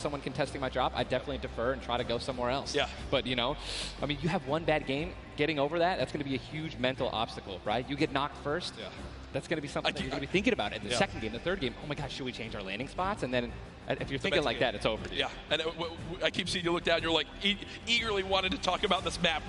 someone contesting my job, I definitely defer and try to go somewhere else. Yeah. But, you know, I mean, you have one bad game, getting over that's going to be a huge mental obstacle, right? You get knocked first. Yeah. That's going to be something that you're going to be thinking about. In the second game, the third game, oh my gosh, should we change our landing spots? And then if you're thinking like that, it's over. Dude. Yeah, and I keep seeing you look down. You're like eagerly wanting to talk about this map.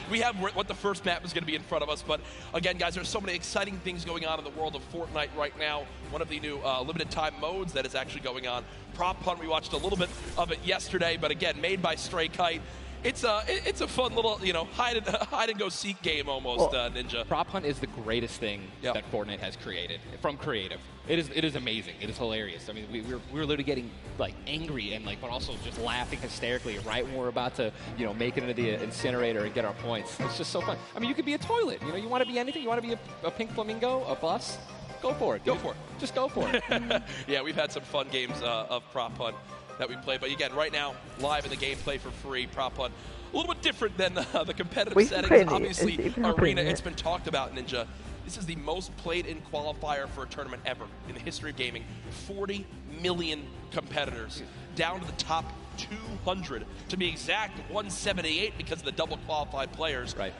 We have what the first map is going to be in front of us. But again, guys, there's so many exciting things going on in the world of Fortnite right now. One of the new limited time modes that is actually going on. Prop Hunt, we watched a little bit of it yesterday, but again, made by Stray Kite. It's a fun little, you know, hide and go seek game almost, Ninja. Prop Hunt is the greatest thing that Fortnite has created from creative. It is amazing. It is hilarious. I mean, we were literally getting like angry and like, but also just laughing hysterically right when we're about to, you know, make it into the incinerator and get our points. It's just so fun. I mean, you could be a toilet. You know, you want to be anything. You want to be a pink flamingo, a bus. Go for it. Dude. Go for it. Just go for it. Yeah, we've had some fun games of Prop Hunt that we play. But again, right now, live in the gameplay for free, Prop Hunt. A little bit different than the competitive settings. Obviously, Arena, it's been talked about, Ninja. This is the most played in qualifier for a tournament ever in the history of gaming. 40 million competitors, down to the top 200. To be exact, 178 because of the double qualified players. Right.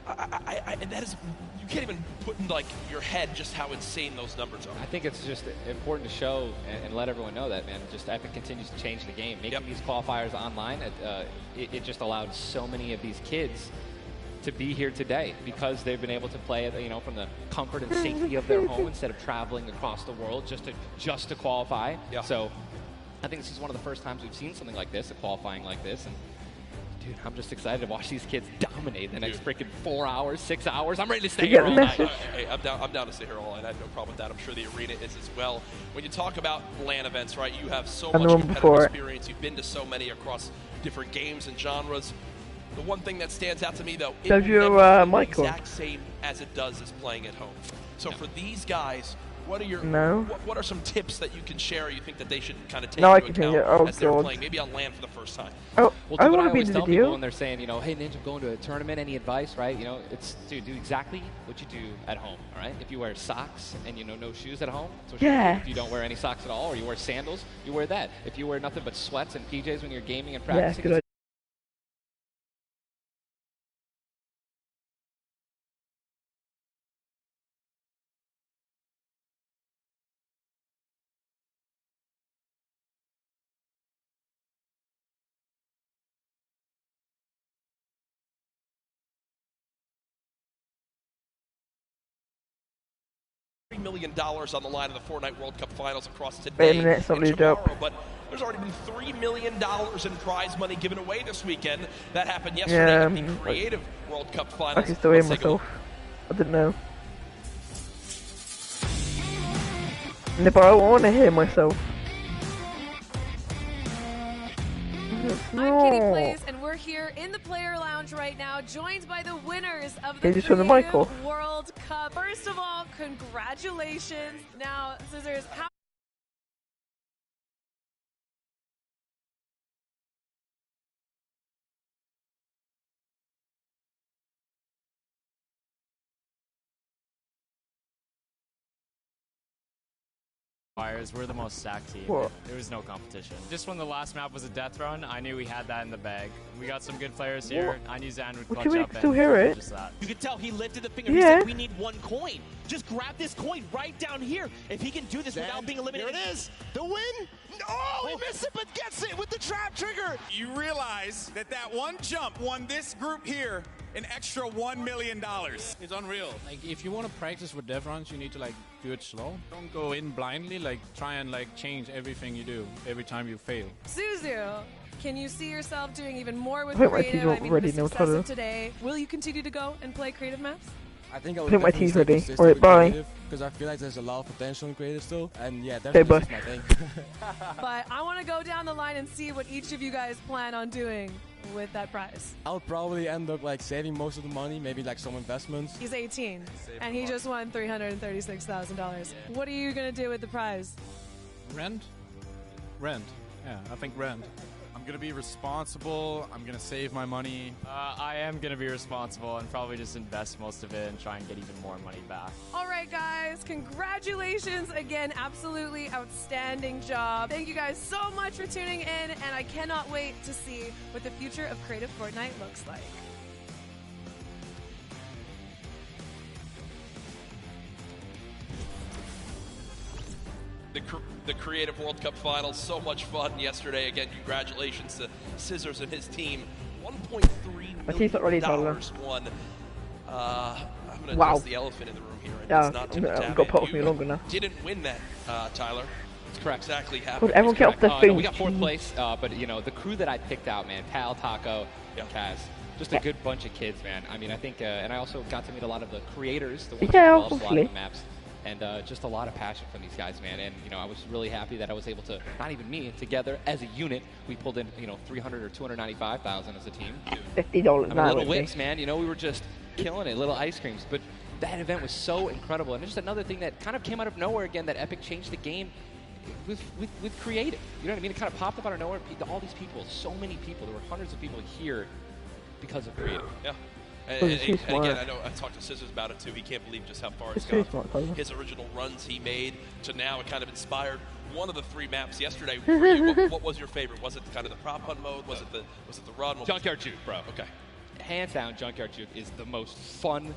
And that is, you can't even put in like your head just how insane those numbers are. I think it's just important to show and let everyone know that, man, just Epic continues to change the game. Making these qualifiers online, it just allowed so many of these kids to be here today because they've been able to play, you know, from the comfort and safety of their home instead of traveling across the world just to qualify. Yeah. So I think this is one of the first times we've seen something like this, a qualifying like this. And dude, I'm just excited to watch these kids dominate the next freaking 4 hours, 6 hours. I'm ready to stay here all night. Hey, I'm down to stay here all night. I have no problem with that. I'm sure the arena is as well. When you talk about LAN events, right, you have so much competitive experience. You've been to so many across different games and genres. The one thing that stands out to me, though, it will never be the exact same as it does as playing at home. So for these guys, what are your what are some tips that you can share? You think that they should kind of take into account as they're playing, maybe on LAN for the first time? Well, I want to be in the video. People when they're saying, you know, hey Ninja, I'm going to a tournament. Any advice, right? You know, it's dude, do exactly what you do at home. All right. If you wear socks and no shoes at home, that's what you do. If you don't wear any socks at all, or you wear sandals, you wear that. If you wear nothing but sweats and PJs when you're gaming and practicing. $3 million on the line of the Fortnite World Cup Finals across today and tomorrow, but there's already been $3 million in prize money given away this weekend. That happened yesterday at the Creative World Cup Finals. I can still hear myself. I didn't know. No, but I want to hear myself. I'm Kitty Plays, and we're here in the player lounge right now, joined by the winners of the Creative World Cup. First of all, congratulations. Now, Scissors, how We're the most stacked team. There was no competition. Just when the last map was a death run, I knew we had that in the bag. We got some good players here. I knew Zan would clutch up. Still hear it? Just that. You could tell he lifted the finger. He said, we need one coin. Just grab this coin right down here. If he can do this without being eliminated. Here it is. The win. Oh, he missed it, but gets it with the trap trigger. You realize that one jump won this group here an extra $1 million. It's unreal. Like, if you want to practice with dev runs, you need to like do it slow. Don't go in blindly. Like, try and like change everything you do every time you fail. Suzu, can you see yourself doing even more with creative? I mean, with the success of today, will you continue to go and play creative maps? I think I would my team's ready. Alright, bye. Because I feel like there's a lot of potential in creative still, and yeah, that's my thing. But I want to go down the line and see what each of you guys plan on doing with that prize. I'll probably end up like saving most of the money, maybe like some investments. He's 18, and he just won $336,000. What are you gonna do with the prize? Rent? Rent. Yeah, I think rent. I'm going to be responsible. I'm going to save my money. I am going to be responsible and probably just invest most of it and try and get even more money back. All right, guys, congratulations again. Absolutely outstanding job. Thank you guys so much for tuning in, and I cannot wait to see what the future of Creative Fortnite looks like. The Creative World Cup Finals, so much fun yesterday. Again, congratulations to Scissors and his team. $1.3 million won. I'm going to address the elephant in the room here. Yeah, not I've got to put off me longer now. Didn't win that, Tyler. That's correct. Exactly happened. Everyone get off the thing. No, we got 4th place, but you know, the crew that I picked out, man, Tal, Taco, and Kaz. Just a good bunch of kids, man. I mean, I think, and I also got to meet a lot of the creators, the ones who developed a lot of the maps. And just a lot of passion from these guys, man. And, you know, I was really happy that I was able to, not even me, together as a unit, we pulled in, you know, 300 or 295,000 as a team. $50 I mean, little whips, man. You know, we were just killing it, little ice creams. But that event was so incredible. And just another thing that kind of came out of nowhere again, that Epic changed the game with creative. You know what I mean? It kind of popped up out of nowhere. All these people, so many people. There were hundreds of people here because of creative. Yeah. And again, I know I talked to Scissors about it too. He can't believe just how far it's gone. His original runs he made to now it kind of inspired one of the 3 maps yesterday. For you, what was your favorite? Was it kind of the prop hunt mode? Was it the run? Junkyard Juke, bro. Okay. Hands down, Junkyard Juke is the most fun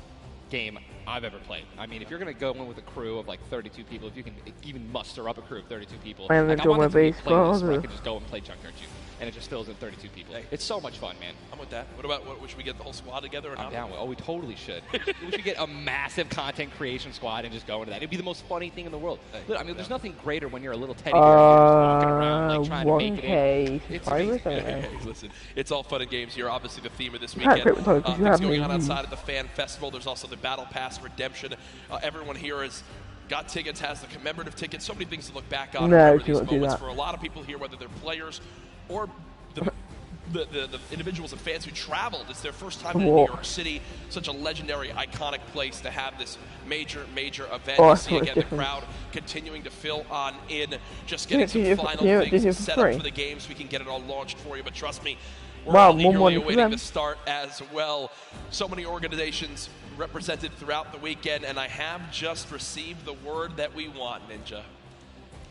game I've ever played. I mean, if you're going to go in with a crew of like 32 people, if you can even muster up a crew of 32 people, I want to be where I can just go and play Junkyard Juke. And it just fills in 32 people. Hey. It's so much fun, man. I'm with that. What about, should we get the whole squad together or not? I'm down with. Oh, we totally should. We should get a massive content creation squad and just go into that. It'd be the most funny thing in the world. I mean, there's nothing greater when you're a little teddy bear just walking around, like, trying to make it in. It's hey, listen, it's all fun and games here. Obviously, the theme of this weekend. Things going on outside of the fan festival. There's also the Battle Pass redemption. Everyone here is got tickets, has the commemorative tickets. So many things to look back on. No, these moments for a lot of people here, whether they're players or the individuals and fans who traveled. It's their first time in New York City, such a legendary, iconic place to have this major event. You see again the crowd continuing to fill on in, just getting some final things set up for the game so we can get it all launched for you. But trust me, we're all eagerly awaiting the start as well. So many organizations represented throughout the weekend, and I have just received the word that we want, Ninja.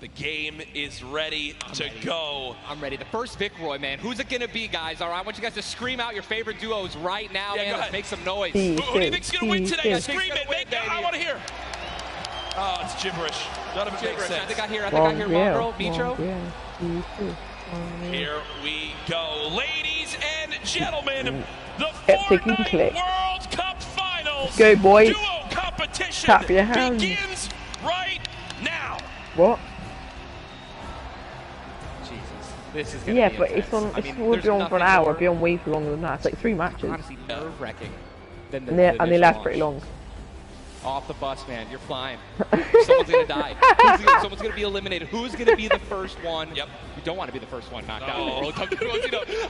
The game is ready to go. I'm ready. The first Vic Roy, man. Who's it going to be, guys? All right, I want you guys to scream out your favorite duos right now, man. Let's make some noise. Who do you think's going to win today? Scream it. I want to hear. Oh, it's gibberish. None of it makes sense. I think I hear Mongrel, Mitro. Here we go. Ladies and gentlemen, the Fortnite World Cup Finals. Go, boys. Duo competition begins right now. What? This is gonna be but it's on. We'll be on for an hour. It'll be on way for longer than that. It's like 3 matches. Honestly, nerve-wracking. And they last pretty long. Off the bus, man. You're flying. Someone's gonna die. Someone's gonna be eliminated. Who's gonna be the first one? Yep. You don't want to be the first one knocked out in the World Cup.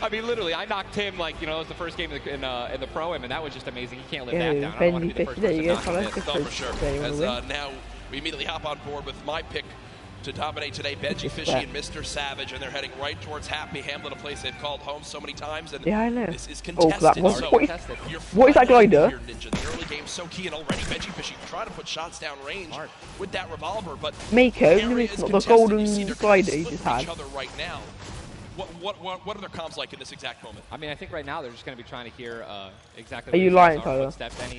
I mean, literally, I knocked him like it was the first game in the Pro-Am, and that was just amazing. You can't live that down. I don't want to be the first person to knock him. For sure. As now we immediately hop on board with my pick to dominate today, Benji Fishy and Mr. Savage, and they're heading right towards Happy Hamlet, a place they've called home so many times. And I know. This is contested. What is that glider? Ninja. The early game's so key, and already Benji Fishy trying to put shots down range with that revolver, but Mako, the golden glider he just had. Each other right now. What are their comms like in this exact moment? I mean, I think right now they're just going to be trying to hear exactly. Are you lying, Tyler?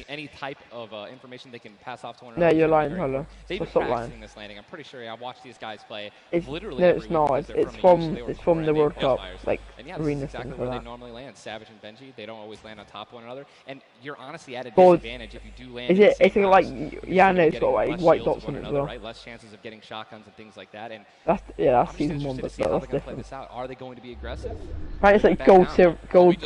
Any type of information they can pass off to one another. No, you're lying, Tyler. They've been practicing this landing. I'm pretty sure. I watched these guys play. Literally, no, it's not. It's from the World Cup, like arena exactly things where like they that. normally land. Savage and Benji, they don't always land on top of one another, and you're honestly at a disadvantage if you do land. It's like Yano's got like white dots on it as well. Right, less chances of getting shotguns and things like that. And that's season 1, but that's different. Are they going to be aggressive? Right, it's like gold,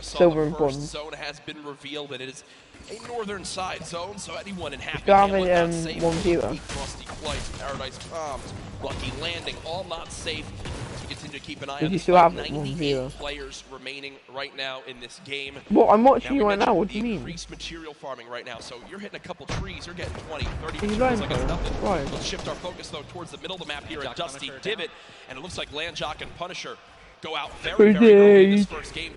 silver, and bronze. Zone has been revealed, and it is a northern side zone, so anyone in Happy Hamlet not one viewer. Frosty Flights, Paradise Palms, Lucky Landing, all not safe. As we continue to keep an eye on You this still have 98 players remaining right now in this game. What? I'm watching you right now. What do you mean? Increased material farming right now, so you're hitting a couple trees, you're getting 20, 30 He's like lying, it's nothing. Right. Let's shift our focus though towards the middle of the map here at Dusty Divot, and it looks like Landjock and Punisher go out very, very early in this first game.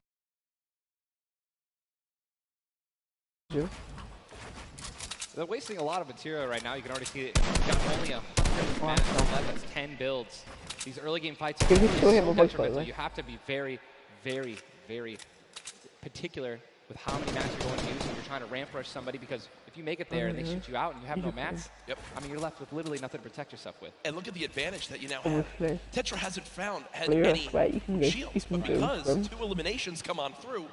They're wasting a lot of material right now. You can already see it. You've got only 100 matches left. That's 10 builds. These early game fights are really so detrimental. You have to be very, very, very particular with how many mats you're going to use when you're trying to ramp rush somebody, because if you make it there and they shoot you out and you have no mats, I mean, you're left with literally nothing to protect yourself with. And look at the advantage that you now have. Tetra hasn't had any shields, but because 2 eliminations come on through,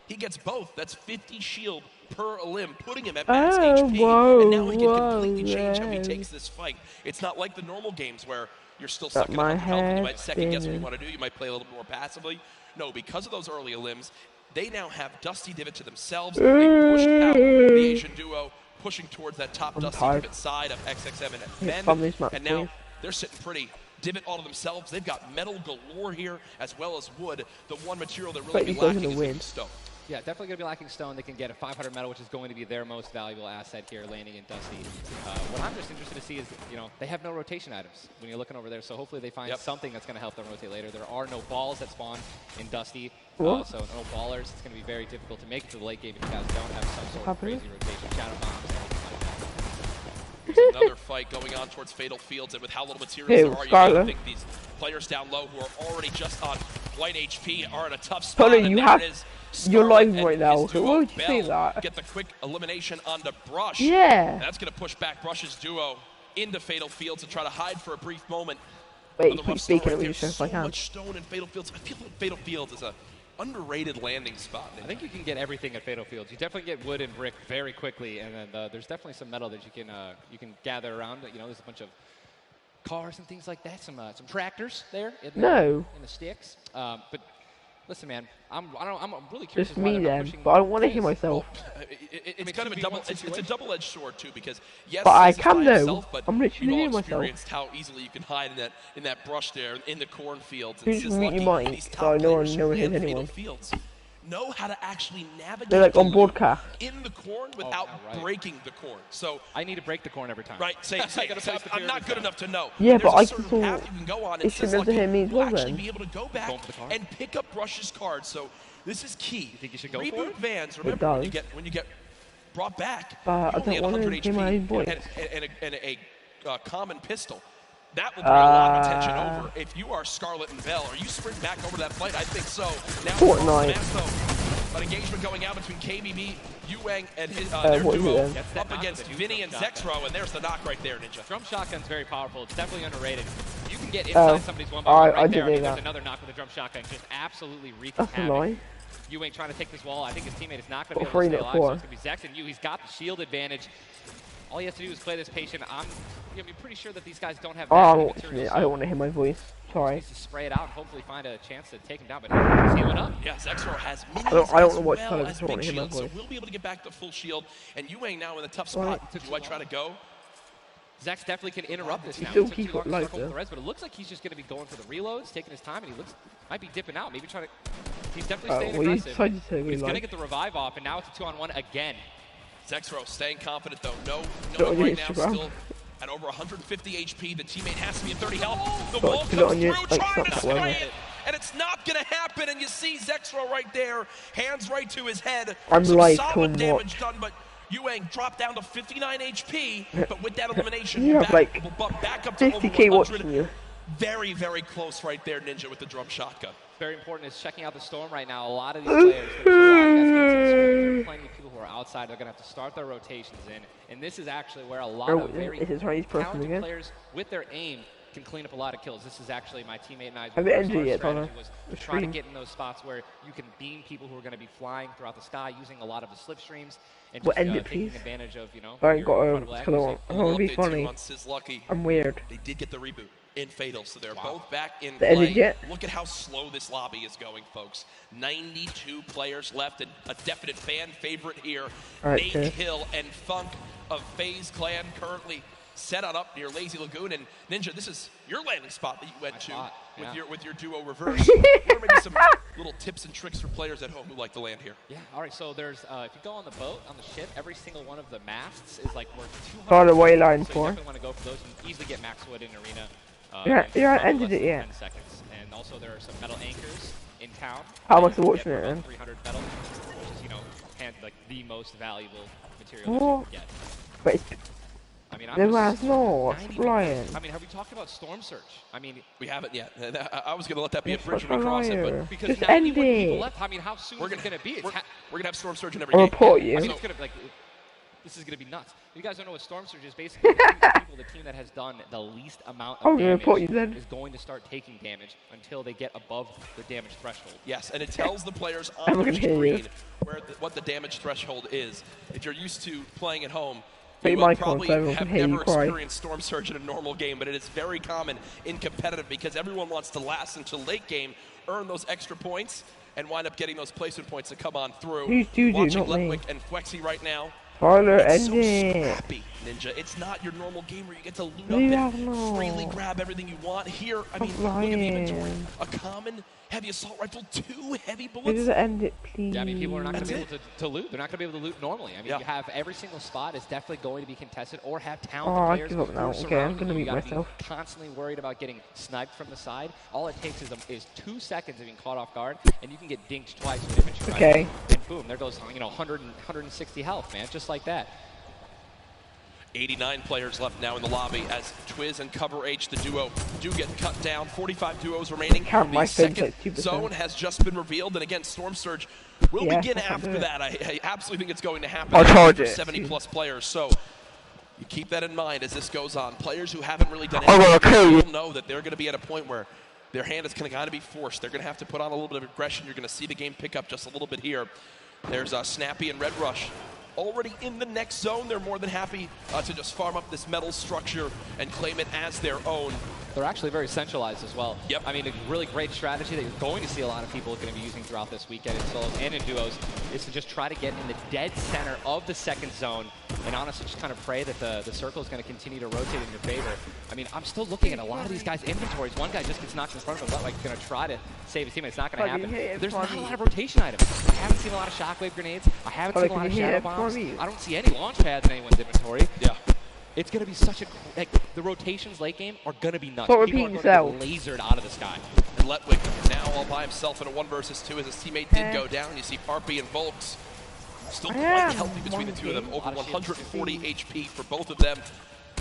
he gets both. That's 50 shield per elim, putting him at max HP, and now he can completely change how he takes this fight. It's not like the normal games where you're still stuck in 100 health and you might second guess what you want to do. You might play a little bit more passively. No, because of those early elims, they now have Dusty Divot to themselves. They pushed out the Asian duo, pushing towards that top Dusty Divot side of XXM and Men, and now they're sitting pretty. Divot all to themselves. They've got metal galore here, as well as wood. The one material that really be lacking is going to be stone. Yeah, definitely going to be lacking stone. They can get a 500 metal, which is going to be their most valuable asset here, landing in Dusty. What I'm just interested to see is, you know, they have no rotation items when you're looking over there, so hopefully they find something that's going to help them rotate later. There are no balls that spawn in Dusty, so no ballers. It's going to be very difficult to make it to the late game if you guys don't have some sort of crazy rotation. Shadow bombs, There's another fight going on towards Fatal Fields, and with how little materials there are, you think these players down low who are already just on white HP are in a tough spot. And there it is. You're live right now. Why would you say that? Get the quick elimination onto Brush. Yeah. And that's going to push back Brush's duo into Fatal Fields to try to hide for a brief moment. Wait, keep speaking at me so much stone in Fatal Fields. I feel like Fatal Fields is a underrated landing spot. I think you can get everything at Fatal Fields. You definitely get wood and brick very quickly, and then there's definitely some metal that you can gather around. You know, there's a bunch of cars and things like that. Some tractors there in the sticks. But listen, man, I'm really curious. Just me then, but I don't want to hear myself. It's kind of a double-edged sword too, because yes, but I can though. Yourself, but I'm literally hearing myself. Experienced how easily you can hide in that brush there in the cornfields. You just mute your mic, so I know one hears anyone. Know how to actually navigate. They're like on broadcast in the corn without breaking the corn. So I need to break the corn every time. Right. Say I'm not good enough to know. Yeah, but I can still. You can go on and actually be able to go back and pick up Brush's cards. So this is key. You think you should go Reboot for it? Vans. Remember when you get brought back, but you only had 100 HP and a common pistol. That will bring a lot of attention over. If you are Scarlet and Bell, are you sprinting back over that fight? I think so. Now Fortnite. An engagement going out between KBB, Yuang, and their duo up against Vinny and Zexro, and there's the knock right there, Ninja. Drum shotgun's very powerful. It's definitely underrated. You can get inside somebody's one by right there. There's another knock with a drum shotgun. Just absolutely wreaking havoc. Yuang trying to take this wall. I think his teammate is not going to be able to stay alive, so it's going to be Zex and Yu. He's got the shield advantage. All he has to do is play this patient. I'm going to be pretty sure that these guys don't have I don't want to hear my voice. Sorry. He needs to spray it out and hopefully find a chance to take him down, but he's healing up. Yeah, Zexro has I don't know what color I want to hear my voice. So we'll be able to get back to full shield, and Yuang now in a tough spot. Do I try to go? Zex definitely can interrupt this now. Still keep it light, though. But it looks like he's just going to be going for the reloads, taking his time, and he might be dipping out. Maybe trying to. He's definitely staying aggressive. He's going to get the revive off, and now it's a 2-on-1 again. Zexro staying confident though. No one right now, still at over 150 HP. The teammate has to be at 30 health. The wall comes through, trying to spray it, and it's not going to happen. And you see Zexro right there, hands right to his head. I'm some solid damage done, but Yuang dropped down to 59 HP. But with that elimination, you have like back up to over 50K 100. watching you. Very, very close right there, Ninja, with the drum shotgun. Very important is checking out the storm right now. A lot of these players, there's plenty of people who are outside. They're going to have to start their rotations in. And this is actually where a lot of very talented players with their aim can clean up a lot of kills. This is actually my teammate and I's strategy was trying to get in those spots where you can beam people who are going to be flying throughout the sky using a lot of the slipstreams and just taking advantage of, you know, I want to be funny. I'm weird. They did get the reboot in Fatal, so they're both back in play. Look at how slow this lobby is going, folks. 92 players left, and a definite fan favorite here. Nate Hill and Funk of FaZe Clan currently set on up near Lazy Lagoon. And Ninja, this is your landing spot that you went to with your duo reverse. What are maybe some little tips and tricks for players at home who like to land here? Yeah, all right, so there's, if you go on the boat, on the ship, every single one of the masts is like worth 200. What line so for? you definitely want to go for those. You can easily get max wood in arena. You're not ended it yet. 10 seconds. And also there are some metal anchors in town. How much are watching it then? 300 metal, which is, you know, like the most valuable material that you can get. But it's, I mean, there was no flying. I mean, have we talked about Storm Surge? I mean, we haven't yet. I was going to let that be a bridge when we cross it, but because just 91 end people it. left, I mean, how soon is it going to be? We're going to have Storm Surge in every I'll game. report you. I mean, it's going to like. This is going to be nuts. You guys don't know what Storm Surge is. Basically, the team that has done the least amount of damage is going to start taking damage until they get above the damage threshold. Yes, and it tells the players on the screen what the damage threshold is. If you're used to playing at home, you will probably have never experienced Storm Surge in a normal game, but it is very common in competitive because everyone wants to last until late game, earn those extra points, and wind up getting those placement points to come on through. Watching Letwick and Flexi right now. It's so scrappy, Ninja. It's not your normal game where you get to loot up and freely grab everything you want. Here, I mean, look at the inventory. A common heavy assault rifle, 2 heavy bullets. Just end it, please. Yeah, I mean, people are not going to be able to loot. They're not going to be able to loot normally. I mean, you have every single spot is definitely going to be contested or have talented players. I give up now. Okay, I'm going to mute myself. Constantly worried about getting sniped from the side. All it takes is 2 seconds of being caught off guard, and you can get dinked twice with infantry. Okay. And boom, there goes 160 health, man, just like that. 89 players left now in the lobby as Twiz and Cover H, the duo, do get cut down. 45 duos remaining. The second zone has just been revealed, and again, Storm Surge will begin after that. I absolutely think it's going to happen for 70-plus players. So you keep that in mind as this goes on. Players who haven't really done anything will know that they're going to be at a point where their hand is going to kind of be forced. They're going to have to put on a little bit of aggression. You're going to see the game pick up just a little bit here. There's Snappy and Red Rush. Already in the next zone, they're more than happy to just farm up this metal structure and claim it as their own. They're actually very centralized as well. Yep. I mean, a really great strategy that you're going to see a lot of people going to be using throughout this weekend in solos and in duos is to just try to get in the dead center of the second zone and honestly just kind of pray that the circle is going to continue to rotate in your favor. I mean, I'm still looking at a lot of these guys' inventories. One guy just gets knocked in front of him. Like, going to try to save his team. It's not going to happen. There's not a lot of rotation items. I haven't seen a lot of shockwave grenades. I haven't seen a lot of shadow bombs. I don't see any launch pads in anyone's inventory. Yeah. It's going to be such a the rotations late game are going to be nuts. People are going to get lasered out of the sky. And Letwick now all by himself in a 1 versus 2 as his teammate did go down. You see Parpy and Volks still quite healthy between the two of them. Over 140 HP for both of them.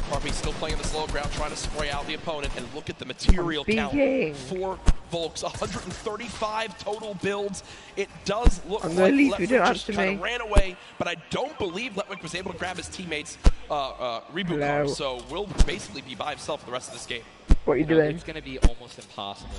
Parpy still playing the slow ground, trying to spray out the opponent. And look at the material count for Volks. 135 total builds. It does look like Letwick just kind of ran away, but I don't believe Letwick was able to grab his teammates' reboot card. So will basically be by himself the rest of this game. What are you doing? It's going to be almost impossible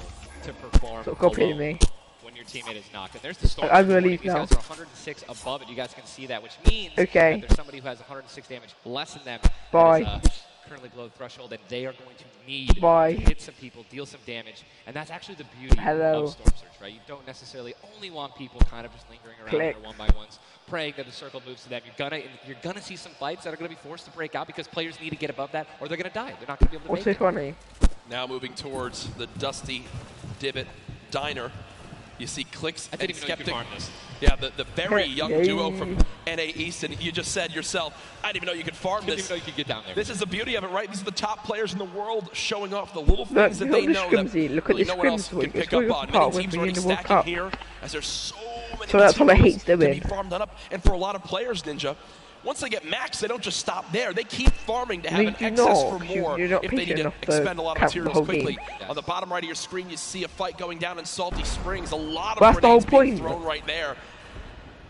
to perform alone when your teammate is knocked. And there's the storm. I'm going to leave These now. guys are 106 above it. You guys can see that, which means that there's somebody who has 106 damage less than them. That is, currently below the threshold, and they are going to need to hit some people, deal some damage, and that's actually the beauty of Storm Surge, right? You don't necessarily only want people kind of just lingering around in their 1-by-1s, praying that the circle moves to them. You're gonna see some fights that are gonna be forced to break out because players need to get above that, or they're gonna die. They're not gonna be able to make it. Funny? Now moving towards the Dusty Divot Diner. You see Clicks and Skeptic. Yeah, the very young duo from NA East, and you just said yourself, I didn't even know you could farm this. I didn't even know you could get down there. This is the beauty of it, right? These are the top players in the world showing off the little things that they know that really no one else can pick up on. Many teams already stacking here, as there's so many materials to be farmed up. And for a lot of players, Ninja, once they get max, they don't just stop there. They keep farming to have an excess for more if they need to expend a lot of materials quickly. On the bottom right of your screen, you see a fight going down in Salty Springs. A lot of grenades being thrown right there.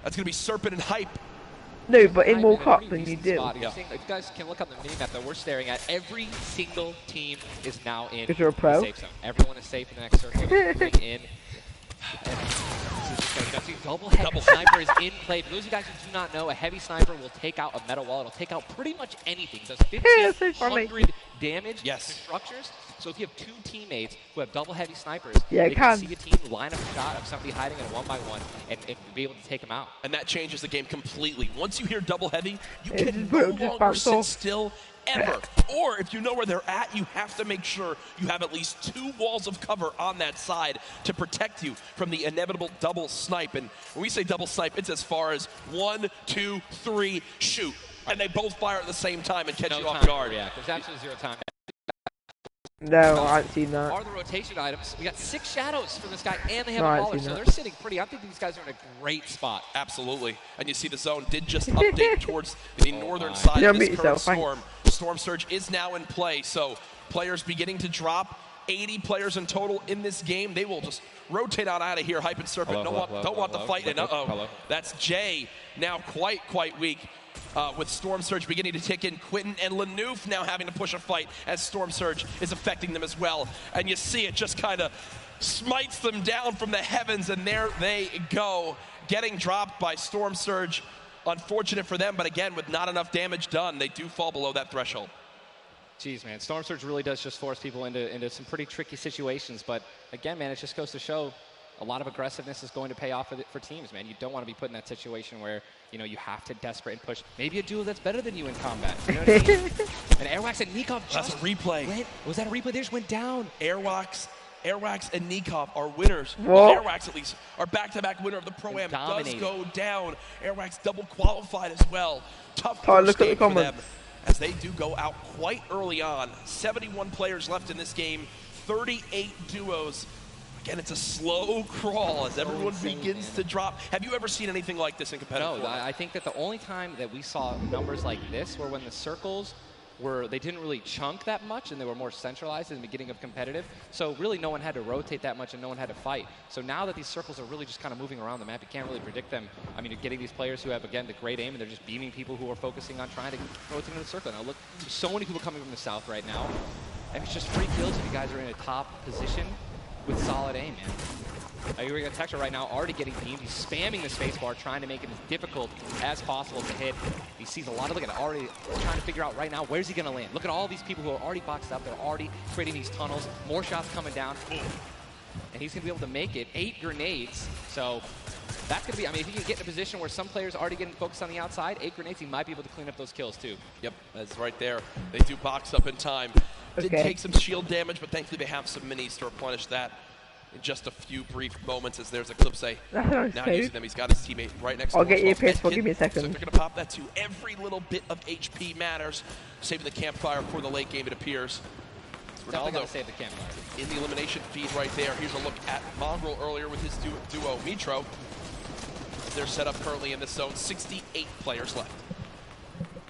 That's going to be Serpent and Hype. No, but in more cup than you do. You guys can look up the mini-map that we're staring at. Every single team is now in the safe zone. Everyone is safe in the next circle. Moving in. Double heavy sniper is in play. For those of you guys who do not know, a heavy sniper will take out a metal wall. It'll take out pretty much anything. It does 1,500 damage to structures. So if you have 2 teammates who have double heavy snipers, they can see a team line up a shot of somebody hiding in a 1-by-1 and be able to take them out. And that changes the game completely. Once you hear double heavy, you can no longer sit still ever. Or if you know where they're at, you have to make sure you have at least 2 walls of cover on that side to protect you from the inevitable double snipe. And when we say double snipe, it's as far as 1, 2, 3, shoot. And they both fire at the same time and catch you off guard. Yeah, there's absolutely 0 time. No, I haven't seen that. Are the rotation items. We got 6 shadows from this guy, and they have No, a baller, so they're sitting pretty. I think these guys are in a great spot. Absolutely. And you see the zone did just update towards the northern side of this current storm. Storm Surge is now in play, so players beginning to drop. 80 players in total in this game. They will just rotate on out of here. Hype and Serpent don't want the fight. And that's Jay now quite weak. With Storm Surge beginning to tick in. Quentin and Lanouf now having to push a fight as Storm Surge is affecting them as well. And you see it just kind of smites them down from the heavens, and there they go. Getting dropped by Storm Surge. Unfortunate for them, but again, with not enough damage done, they do fall below that threshold. Jeez, man, Storm Surge really does just force people into some pretty tricky situations. But again, man, it just goes to show a lot of aggressiveness is going to pay off for teams, man. You don't want to be put in that situation where, you know, you have to desperate and push. Maybe a duo that's better than you in combat. You know what I mean? And Airwax and Nikov just That's a replay. Was that a replay? They just went down. Airwax and Nikov are winners. Well, Airwax, at least, are back-to-back winner of the Pro-Am. Does go down. Airwax double qualified as well. Tough first game for them, as they do go out quite early on. 71 players left in this game, 38 duos. Again, it's a slow crawl as everyone begins to drop. Have you ever seen anything like this in competitive Fortnite? No, I think that the only time that we saw numbers like this were when the circles they didn't really chunk that much, and they were more centralized in the beginning of competitive. So really no one had to rotate that much and no one had to fight. So now that these circles are really just kind of moving around the map, you can't really predict them. I mean, you're getting these players who have, again, the great aim, and they're just beaming people who are focusing on trying to rotate into the circle. Now look, there's so many people coming from the south right now, and it's just free kills if you guys are in a top position with solid aim, man. You're got Texture right now already getting beamed. He's spamming the spacebar, trying to make it as difficult as possible to hit. He sees a lot of, look at it, already trying to figure out right now, where's he going to land? Look at all these people who are already boxed up. They're already creating these tunnels. More shots coming down. And he's going to be able to make it. 8 grenades. So that's going to be, I mean, if he can get in a position where some players are already getting focused on the outside, 8 grenades, he might be able to clean up those kills too. Yep, that's right there. They do box up in time. Did take some shield damage, but thankfully they have some minis to replenish that in just a few brief moments, as there's Eclipse now using them. He's got his teammate right next to him. I'll get you a PS4, give me a second. So they're going to pop that too. Every little bit of HP matters. Saving the campfire for the late game, it appears. Definitely got to save the campfire. In the elimination feed right there. Here's a look at Mongrel earlier with his duo, Mitro. They're set up currently in this zone. 68 players left.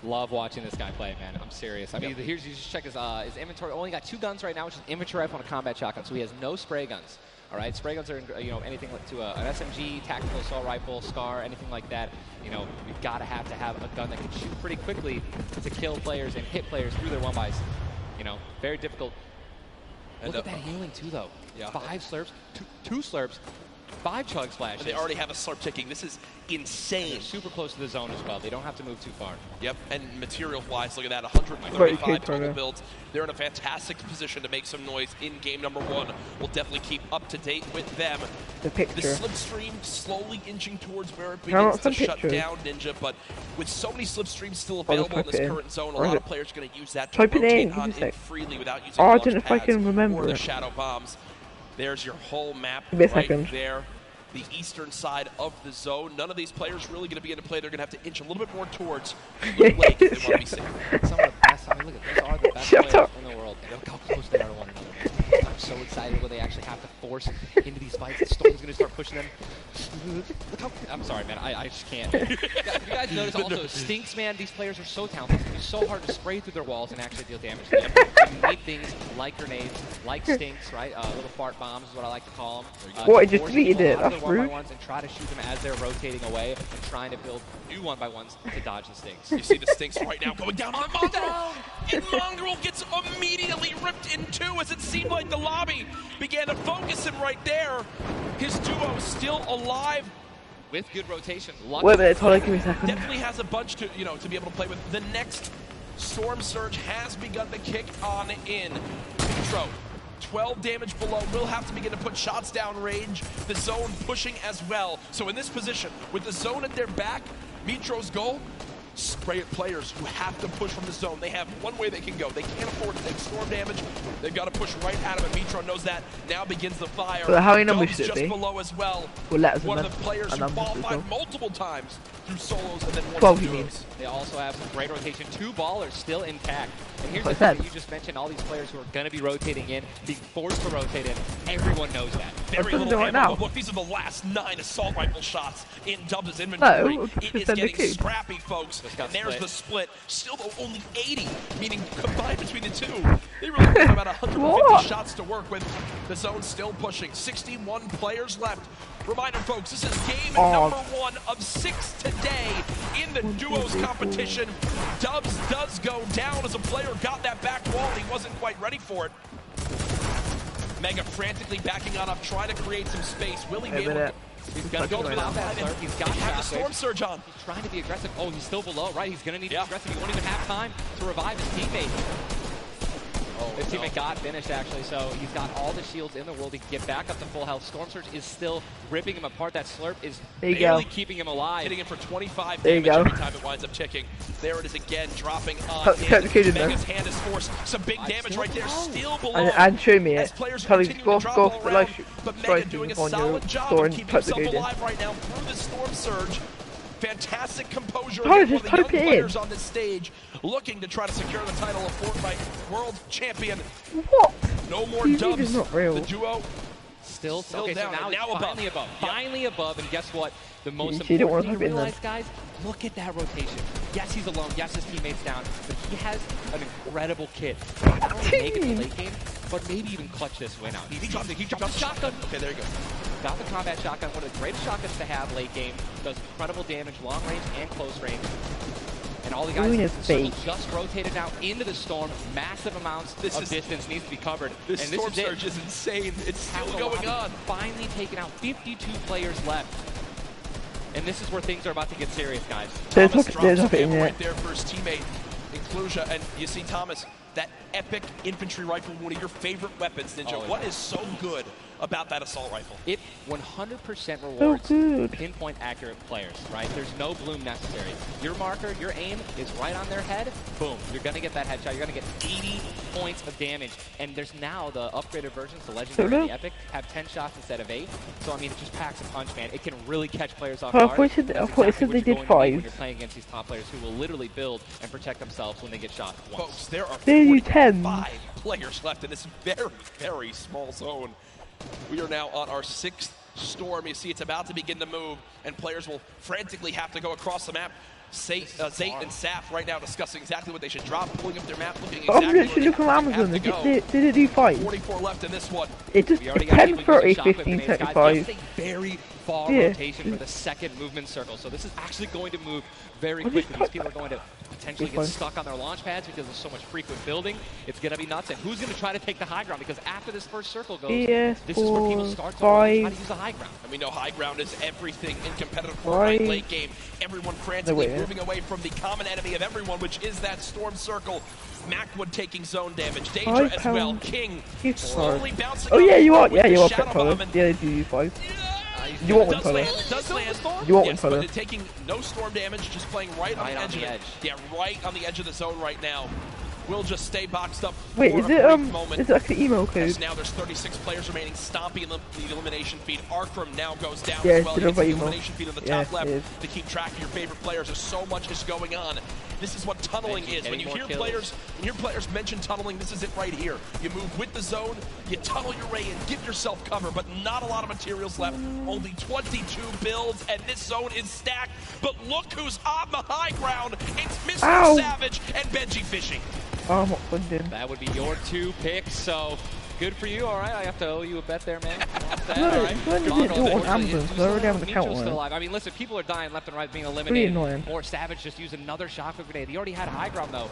Love watching this guy play, man. I'm serious. I mean, here's, you just check his inventory. Only got 2 guns right now, which is infantry rifle and a combat shotgun, so he has no spray guns. All right, spray guns are, you know, anything to an SMG, tactical assault rifle, SCAR, anything like that. You know, you've got to have a gun that can shoot pretty quickly to kill players and hit players through their 1-bys. You know, very difficult. Look at that healing too, though. Yeah. 5 slurps, 2 slurps, 5 chug splashes. And they already have a slurp ticking. This is insane. They're super close to the zone as well. They don't have to move too far. Yep, and material-wise, look at that, 135 total builds. They're in a fantastic position to make some noise in game number 1. We'll definitely keep up to date with them. The slipstream slowly inching towards where it begins to shut down Ninja, but with so many slipstreams still available in this current zone, a lot of players are going to use that to rotate on in freely without using launch pads or the shadow bombs. There's your whole map right there. The eastern side of the zone. None of these players really going to be into play. They're going to have to inch a little bit more towards Blue Lake if they want to be safe. Some of the best, I mean, look at those are the best players in the world. Look how close they are to one another. I'm so excited when they actually have to force into these fights. The Storm's going to start pushing them. Look how, I'm sorry, man. I just can't. You guys notice also, Stinks, man, these players are so talented. It's so hard to spray through their walls and actually deal damage to them. You need things like grenades, like Stinks, right? Little fart bombs is what I like to call them. What, just deleted it? That's rude. And try to shoot them as they're rotating away and trying to build new 1-by-1s to dodge the Stinks. You see the Stinks right now going down on Mongrel. And Mongrel gets immediately ripped in 2 as it seemed like the lobby began to focus him right there. His duo still alive. With good rotation. Wait a minute, hold on, give me a second. Definitely has a bunch to, you know, to be able to play with. The next Storm Surge has begun to kick on in. Intro. 12 damage below, will have to begin to put shots down range. The zone pushing as well. So in this position, with the zone at their back, Mitro's goal, players who have to push from the zone. They have one way they can go. They can't afford to take storm damage. They've got to push right at him, and Mitron knows that. Now begins the fire. So how many numbers should it just be? below as well. One of the players who qualified multiple times through solos and then 12 duos. They also have some great rotation. 2 ballers still intact. And here's the thing that you just mentioned, all these players who are going to be rotating in, being forced to rotate in. Everyone knows that. Very little right ammo, now. but look, these are the last 9 assault rifle shots in Dubs' inventory. No, it is getting scrappy, folks. And there's the split. Still, though, only 80, meaning combined between the two. They really have about 150 shots to work with. The zone still pushing. 61 players left. Reminder, folks, this is game number 1 of 6 today in the duos competition. Dubs does go down as a player got that back wall and he wasn't quite ready for it. Mega frantically backing on up, trying to create some space. Will he be able to... He's going to go without that slurp. He's got the storm surge on. He's trying to be aggressive. Oh, he's still below, right? He's going to need to be aggressive. He won't even have time to revive his teammate. His teammate got finished, actually, so he's got all the shields in the world. He can get back up to full health. Storm Surge is still ripping him apart. That slurp is barely keeping him alive. Hitting him for 25 damage every time it winds up ticking. There it is again, dropping on in. Mega's hand is forced. Some big damage right there, still below. And show me it. As players continue to drop all around, but Mega doing a solid job of keeping himself alive right now through the Storm Surge. Fantastic composure against one of the young players on this stage, looking to try to secure the title of Fortnite World Champion. What? No more Dubs. Not real. The duo still down. So now finally above. Finally above, and guess what? The most You important thing to realize, guys, look at that rotation. Yes, he's alone. Yes, his teammate's down. But he has an incredible kit. Not only make it the late game, but maybe even clutch this win out. He dropped the shotgun. Okay, there you go. Got the combat shotgun, one of the greatest shotguns to have late game. Does incredible damage, long range and close range. And all the guys in the circle just rotated now into the storm. Massive amounts of distance needs to be covered. This storm surge is insane. It's still going on. Finally taking out 52 players left. And this is where things are about to get serious, guys. There's Thomas drops the right there for his teammate, Inclusia. And you see Thomas, that epic infantry rifle, one of your favorite weapons, Ninja. What is so good about that assault rifle? It 100% rewards pinpoint accurate players, right? There's no bloom necessary. Your marker, your aim is right on their head. Boom. You're going to get that headshot. You're going to get 80 points of damage. And there's now the upgraded versions, the Legendary and the Epic, have 10 shots instead of 8. So, I mean, it just packs a punch, man. It can really catch players off guard. I thought it said they did 5. When you're playing against these top players who will literally build and protect themselves when they get shot once. Folks, there are 45 players left in this very, very small zone. We are now on our 6th storm. You see it's about to begin to move, and players will frantically have to go across the map. Zayt and Saf right now discussing exactly what they should drop, pulling up their map, looking exactly where they from Amazon. Did it do 5? 44 left in this one. It just 10, 30, 15, 35. Just a very far rotation for the second movement circle. So this is actually going to move very quickly. These people are going to potentially get stuck on their launch pads because there's so much frequent building. It's going to be nuts. And who's going to try to take the high ground? Because after this first circle goes, this is where people start to try to use the high ground. And we know high ground is everything in competitive Fortnite late game. Everyone frantically moving away from the common enemy of everyone, which is that storm circle. Macwood taking zone damage. Danger as well. King slowly bouncing. Oh yeah, you are. Yeah, you are. Yeah, they do 5. You want one color? Does land. You want one color? But taking no storm damage, just playing right on the edge of it. Yeah, right on the edge of the zone right now. We'll just stay boxed up. Wait, is it actually email code? As now there's 36 players remaining, stomping the elimination feed. Arkram now goes down as well. It's the elimination feed on the top left to keep track of your favorite players. There's so much is going on. This is what tunneling is. When you hear players mention tunneling, this is it right here. You move with the zone, you tunnel your way in, give yourself cover, but not a lot of materials left. Only 22 builds, and this zone is stacked. But look who's on the high ground. It's Mr. Savage and Benji Fishing. Oh, I'm not funding. That would be your 2 picks, so good for you. All right, I have to owe you a bet there, man. I mean, listen, people are dying left and right, being eliminated. Or Savage just used another shotgun grenade. He already had high ground, though.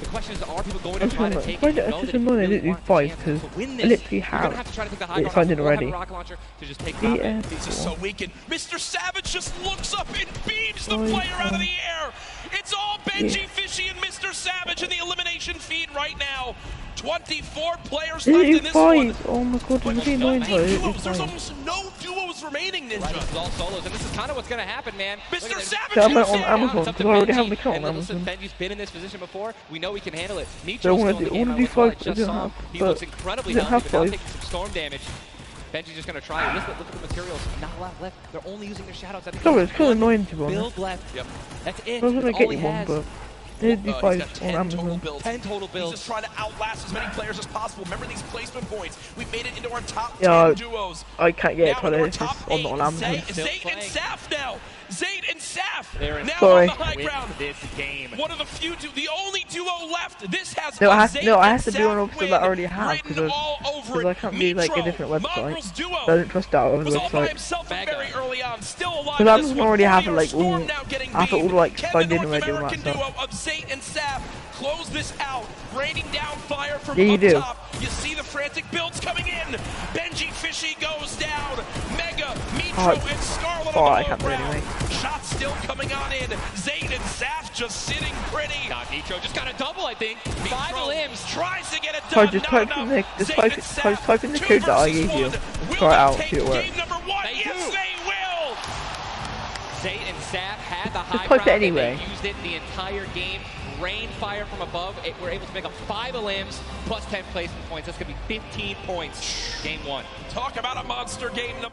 The question is, are people going to try to take it? It's just annoying I didn't do 5 because I literally have it funded already. Rocket to just take combat. This is so weakened. Mr. Savage just looks up and beams the player out of the air. It's all Benji Fishy and Mr. Savage in the elimination feed right now. 24 players left in this one. Oh my god, But there's really duos. There's almost no duos remaining, Ninja. Right, this is all solos, and this is kind of what's going to happen, man. Mr. Savage I'm is on down. Amazon, because I already have an account on Listen, Amazon. Benji's been in this position before. We know he can handle it. I Nitro's want still in the to game. do 5, Just saw him. He looks incredibly didn't healthy, have but now 5. taking some storm damage. Benji's just going to try it. Look at the materials. Not a lot left. They're only using their shadows. I think Sorry, it's kind of annoying to be honest. build left. Yep. That's it. I was gonna That's get all he you one, has. but they do He's 5 got on 10 total Amazon. builds. 10 total builds. He's just trying to outlast as many players as possible. Remember these placement points. We've made it into our top 10 duos. I can't get it Now to into our this top on 8. Amazon. Zayt and Saf now. Zayt and Saf now Sorry. on the high ground. This game. One of the few, the only duo left. This has No, I Zayt have to and do an Saf episode that I already win have written all over because I it. can't do like a Mitro, different website. Mongrel's duo I don't trust that over the was all by website. himself from very early on. Still alive. Because in this Amazon one. already have it 40 like all, Storm now getting I thought all beat. like Can signed the in North already on American that duo stuff. of Zayt and Saf close this out, raining down fire from Yeah, you up do. top. You see the frantic builds coming in. Benji Fishy goes down. Mega, Mitro, and Scarlet on I the can't low do ground. anything. Shots still coming on in. Zayt and Saf just sitting pretty. God, Nitro just got a double, I think. 5 Mitro limbs. tries to get it Sorry, done. just Not type in enough. the, just Zayt and Saf, type in the 2 code that I versus gave you. 1. Will Try it they out, take see it works. game number 1? They Yes, do. they will. Zayt and Saf had the high type it ground, and anyway. they used it the entire game. Rain fire from above. We're able to make up 5 limbs plus 10 placement points. That's going to be 15 points. Game 1. Talk about a monster game number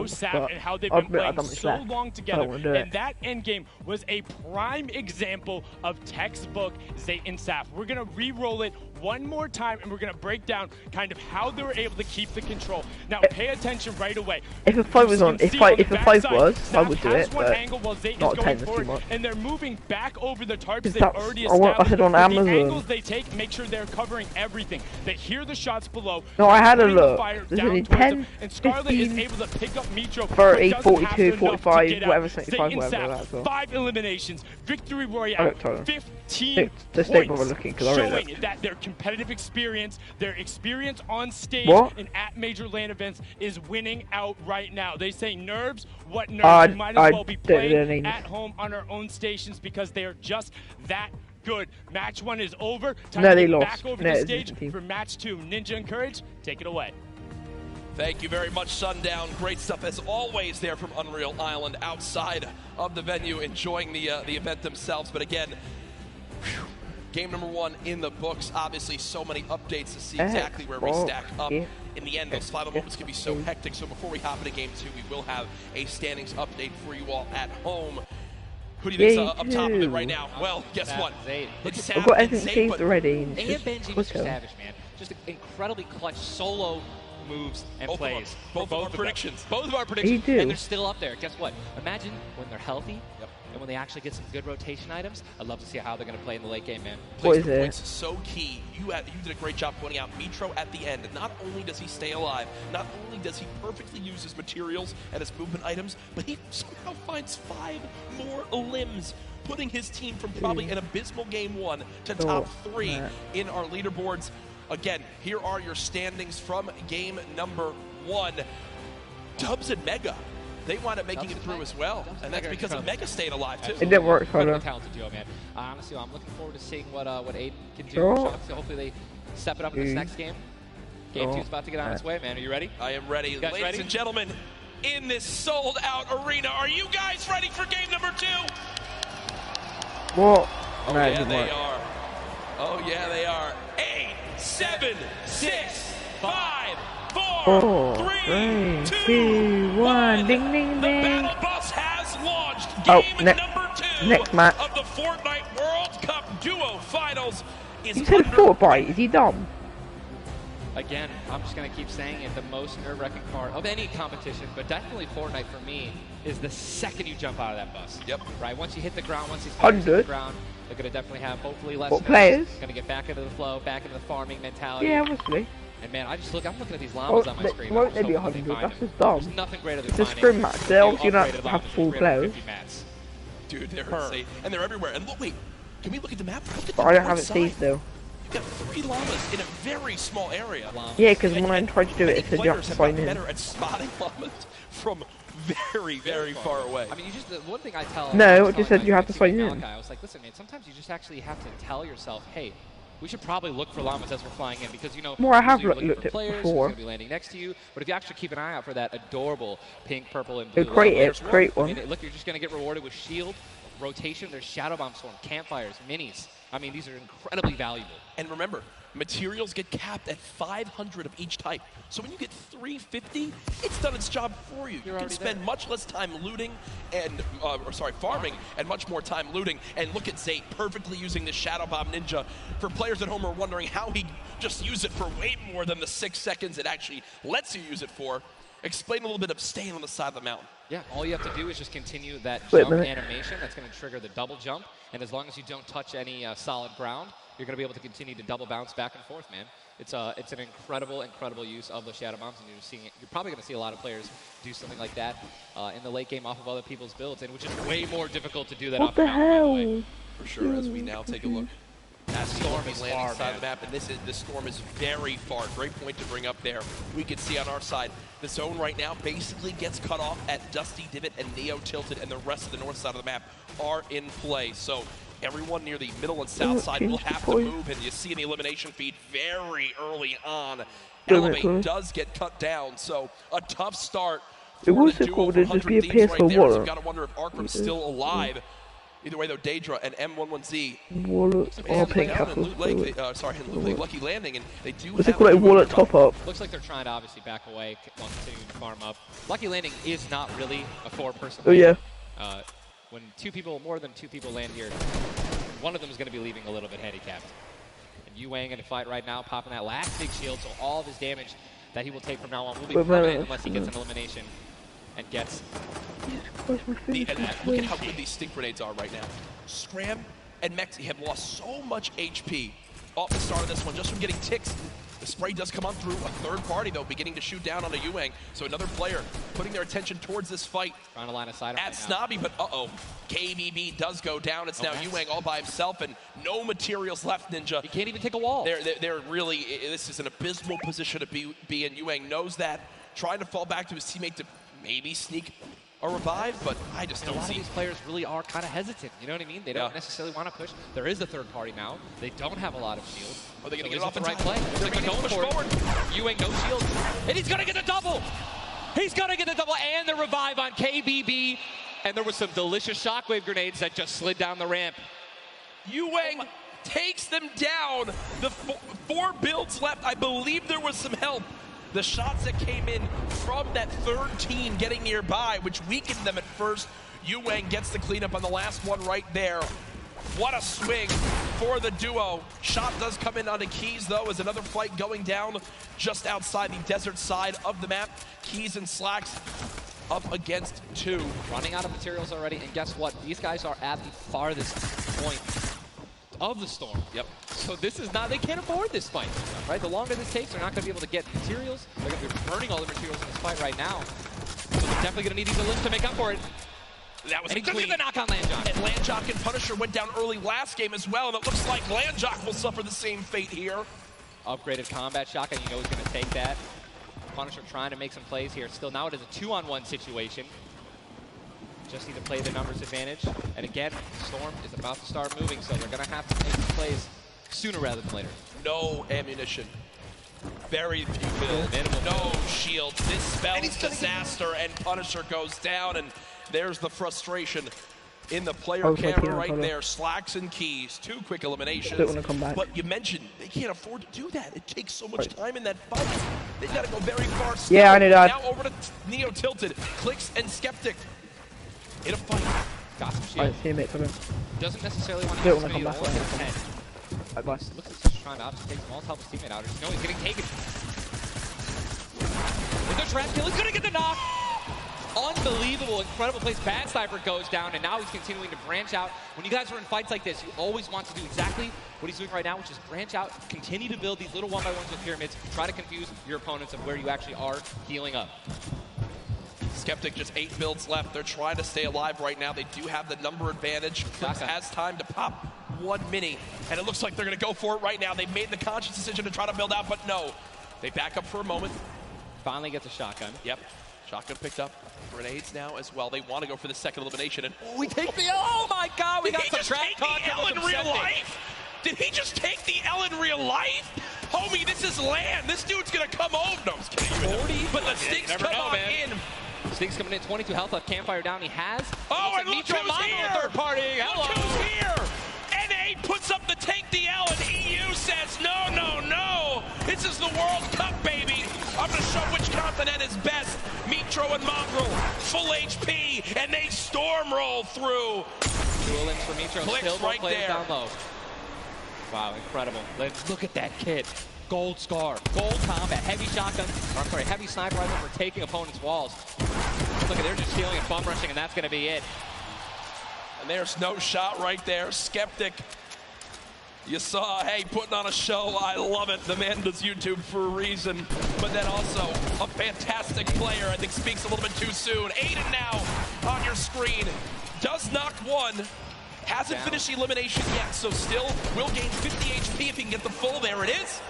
Sap and how they've been playing so long together. And that end game was a prime example of textbook Zayt and Sap. We're going to re-roll it one more time, and we're going to break down kind of how they were able to keep the control. Now, pay attention right away. If a 5 was on, if a 5 was, I would do it, but not 10 is too much. And they're moving back over the tarps they've already established. I said on Amazon. The angles they take, make sure they're covering everything. They hear the shots below. No, I had a look. There's only 10, and Scarlet is able to pick up Mitro. 30, 42, 45, whatever, 75, whatever that's all. 5 eliminations, victory royale, 15 points, showing that their competitive experience, their experience on stage and at major LAN events is winning out right now. They say nerves, what nerves? We might as well be playing at home on our own stations because they are just that good. Match 1 is over. Time to get back over the stage for match 2. Ninja and Courage, take it away. Thank you very much, Sundown. Great stuff as always there from Unreal Island outside of the venue, enjoying the event themselves. But again, game number 1 in the books. Obviously, so many updates to see exactly where we stack up. In the end, those final moments can be so hectic. So before we hop into game 2, we will have a standings update for you all at home. Who do you think's up top of it right now? Well, guess what? It's Sap I've got and everything saved already. And Benji, Mr. Savage, man. Just incredibly clutch solo moves and plays. Both of our predictions. And they're still up there. Guess what? Imagine when they're healthy and when they actually get some good rotation items. I'd love to see how they're going to play in the late game, man. Placement points so key. You did a great job pointing out Mitro at the end. Not only does he stay alive, not only does he perfectly use his materials and his movement items, but he somehow finds 5 more limbs, putting his team from probably an abysmal game 1 to top 3 in our leaderboards. Again, here are your standings from game number 1. Dubs and Mega, they wind up making it through as well, and that's because of Mega staying alive too. It didn't work for them. Talented duo, man. Honestly, I'm looking forward to seeing what Aiden can do. So hopefully they step it up in this next game. Game 2 is about to get on its way, man. Are you ready? I am ready. Ladies and gentlemen, in this sold-out arena, are you guys ready for game number 2? What? Oh, yeah, they are. Oh, yeah, they are. 8, 7, 6, 5, 4, 3, 2, 1. Ding, ding, ding. The Battle Bus has launched. Game number 2 next match of the Fortnite World Cup Duo Finals is He said Fortnite. Is he dumb? Again, I'm just going to keep saying it, the most nerve-wracking part of any competition, but definitely Fortnite for me, is the second you jump out of that bus. Yep. Right? Once you hit the ground, once these players hit the ground, they're going to definitely have hopefully less players. Going to get back into the flow, back into the farming mentality. Yeah, obviously. And man, I'm looking at these llamas on my screen. Won't they be 100? That's just dumb. There's nothing greater than it's a scrim match. They obviously don't have full players. Dude, they're insane. And they're everywhere. And look, wait, can we look at the map? Look at but I don't have it saved though. You've got 3 llamas in a very small area. Yeah, because when I tried to do it, it said you have to sign in. Better at spotting llamas from very, very far away. I mean, the one thing I tell... No, it just said you have to sign in. I was like, listen, man, sometimes you just actually have to tell yourself, hey, we should probably look for llamas as we're flying in because, you know, I have looked at players who's before. going to be landing next to you. But if you actually keep an eye out for that adorable pink, purple, and blue great one. I mean, look, you're just going to get rewarded with shield, rotation, there's Shadow Bomb Storm, campfires, minis. I mean, these are incredibly valuable. And remember, materials get capped at 500 of each type. So when you get 350, it's done its job for you. You can spend much less time looting and, farming, and much more time looting. And look at Zayt perfectly using the Shadow Bomb Ninja. For players at home who are wondering how he just used it for way more than the 6 seconds it actually lets you use it for, explain a little bit of staying on the side of the mountain. Yeah, all you have to do is just continue that jump animation. That's going to trigger the double jump. And as long as you don't touch any solid ground, you're going to be able to continue to double bounce back and forth, man. It's an incredible use of the Shadow Bombs, and you're probably going to see a lot of players do something like that in the late game off of other people's builds, and which is way more difficult to do that off the mountain. For sure, as we now take a look. That storm is landing side of the map, and this storm is very far. Great point to bring up there. We can see on our side, the zone right now basically gets cut off at Dusty Divot and Neo Tilted, and the rest of the north side of the map are in play. So everyone near the middle and south side will have to move, and you see in the elimination feed very early on, Elevate does get cut down. So a tough start for the duo for 100 Thieves right there. So you've got to wonder if Arkrum's still alive. Either way, though, Daedra and M11Z. Warlocks or pink apples. Lucky Landing, and they do What's have it called, like Warlock top up? Looks like they're trying to obviously back away while continuing to farm up. Lucky Landing is not really a 4-person. Oh, yeah. When more than two people land here, one of them is going to be leaving a little bit handicapped. And Ewang in a fight right now, popping that last big shield, so all of his damage that he will take from now on will be permanent unless he gets an elimination and gets... Look at how good these stink grenades are right now. Scram and Mexi have lost so much HP off the start of this one just from getting ticks. The spray does come on through. A third party, though, beginning to shoot down on a Ewang. So another player putting their attention towards this fight. Trying to line of sight at Snobby, but KBB does go down. It's now Ewang all by himself and no materials left, Ninja. He can't even take a wall. They're really, this is an abysmal position to be in. Ewang knows that. Trying to fall back to his teammate to maybe sneak a revive, but I just don't see. A lot of these players really are kind of hesitant. You know what I mean? They don't necessarily want to push. There is a third party now. They don't have a lot of shields. Are they going to get off the right play? They're going to push forward. Ewang no shield, and he's going to get the double. He's going to get the double and the revive on KBB. And there was some delicious shockwave grenades that just slid down the ramp. Ewang takes them down. The 4 builds left. I believe there was some help. The shots that came in from that third team getting nearby, which weakened them at first. Ewang gets the cleanup on the last one right there. What a swing for the duo. Shot does come in onto Keys, though, as another fight going down just outside the desert side of the map. Keys and Slacks up against 2. Running out of materials already, and guess what? These guys are at the farthest point of the storm. Yep. So this is not, they can't afford this fight, right? The longer this takes, they're not going to be able to get materials. They're going to be burning all the materials in this fight right now. So they're definitely going to need these elims to make up for it. That was a clean. The knock on Landjock. And Landjock and Punisher went down early last game as well, and it looks like Landjock will suffer the same fate here. Upgraded combat shotgun, you know he's going to take that. Punisher trying to make some plays here. Still, now it is a 2-on-1 situation. Just need to play the numbers advantage. And again, Storm is about to start moving, so they're going to have to make some plays sooner rather than later. No ammunition. Very few builds. No shields. This spells disaster, and Punisher goes down, and there's the frustration in the player camera right there. Slacks and Keys. 2 quick eliminations. But you mentioned they can't afford to do that. It takes so much time in that fight. They've got to go very far. Yeah, I knew that. Now over to Neo Tilted. Clicks and Skeptic in a fight. Got some shield. Doesn't necessarily want to get his back. Looks like he's trying to obviously take some ult, help his teammate out. No, he's getting taken. Is there trap kill? He's going to get the knock. Unbelievable, incredible plays. Bad Sniper goes down, and now he's continuing to branch out. When you guys are in fights like this, you always want to do exactly what he's doing right now, which is branch out, continue to build these little 1x1s with pyramids, try to confuse your opponents of where you actually are healing up. Skeptic just 8 builds left. They're trying to stay alive right now. They do have the number advantage. Clicks has time to pop 1 mini, and it looks like they're going to go for it right now. They made the conscious decision to try to build out, but no. They back up for a moment. Finally gets a shotgun. Yep. Shotgun picked up. Grenades now as well. They want to go for the second elimination. And we take the oh my god, we got some trap talk. Did he just take the L in real life? Did he just take the L in real life? Homie, this is land. This dude's going to come over. No, I'm just kidding. 40, but the Stinks come in. Stinks coming in, 22 health left. Campfire down. He has. Oh, and look who's here. Third party. Hello. Look who's here. NA puts up the tank DL, and EU says, no, no, no. This is the World Cup, baby. I'm going to show which continent is best. Mitro and Mongrel, full HP, and they storm roll through. 2 elims for Mitro. Clicks still right there. Down low. Wow, incredible. Look at that kit. Gold Scar, gold combat, heavy shotgun, or I'm sorry, heavy sniper rifle for taking opponents' walls. Look at, they're just stealing and bum rushing, and that's going to be it. And there's no shot right there. Skeptic, you saw, hey, putting on a show. I love it. The man does YouTube for a reason. But then also a fantastic player. I think speaks a little bit too soon. Aiden now on your screen. Does knock 1. Hasn't finished the elimination yet, so still will gain 50 HP if he can get the full. There it is.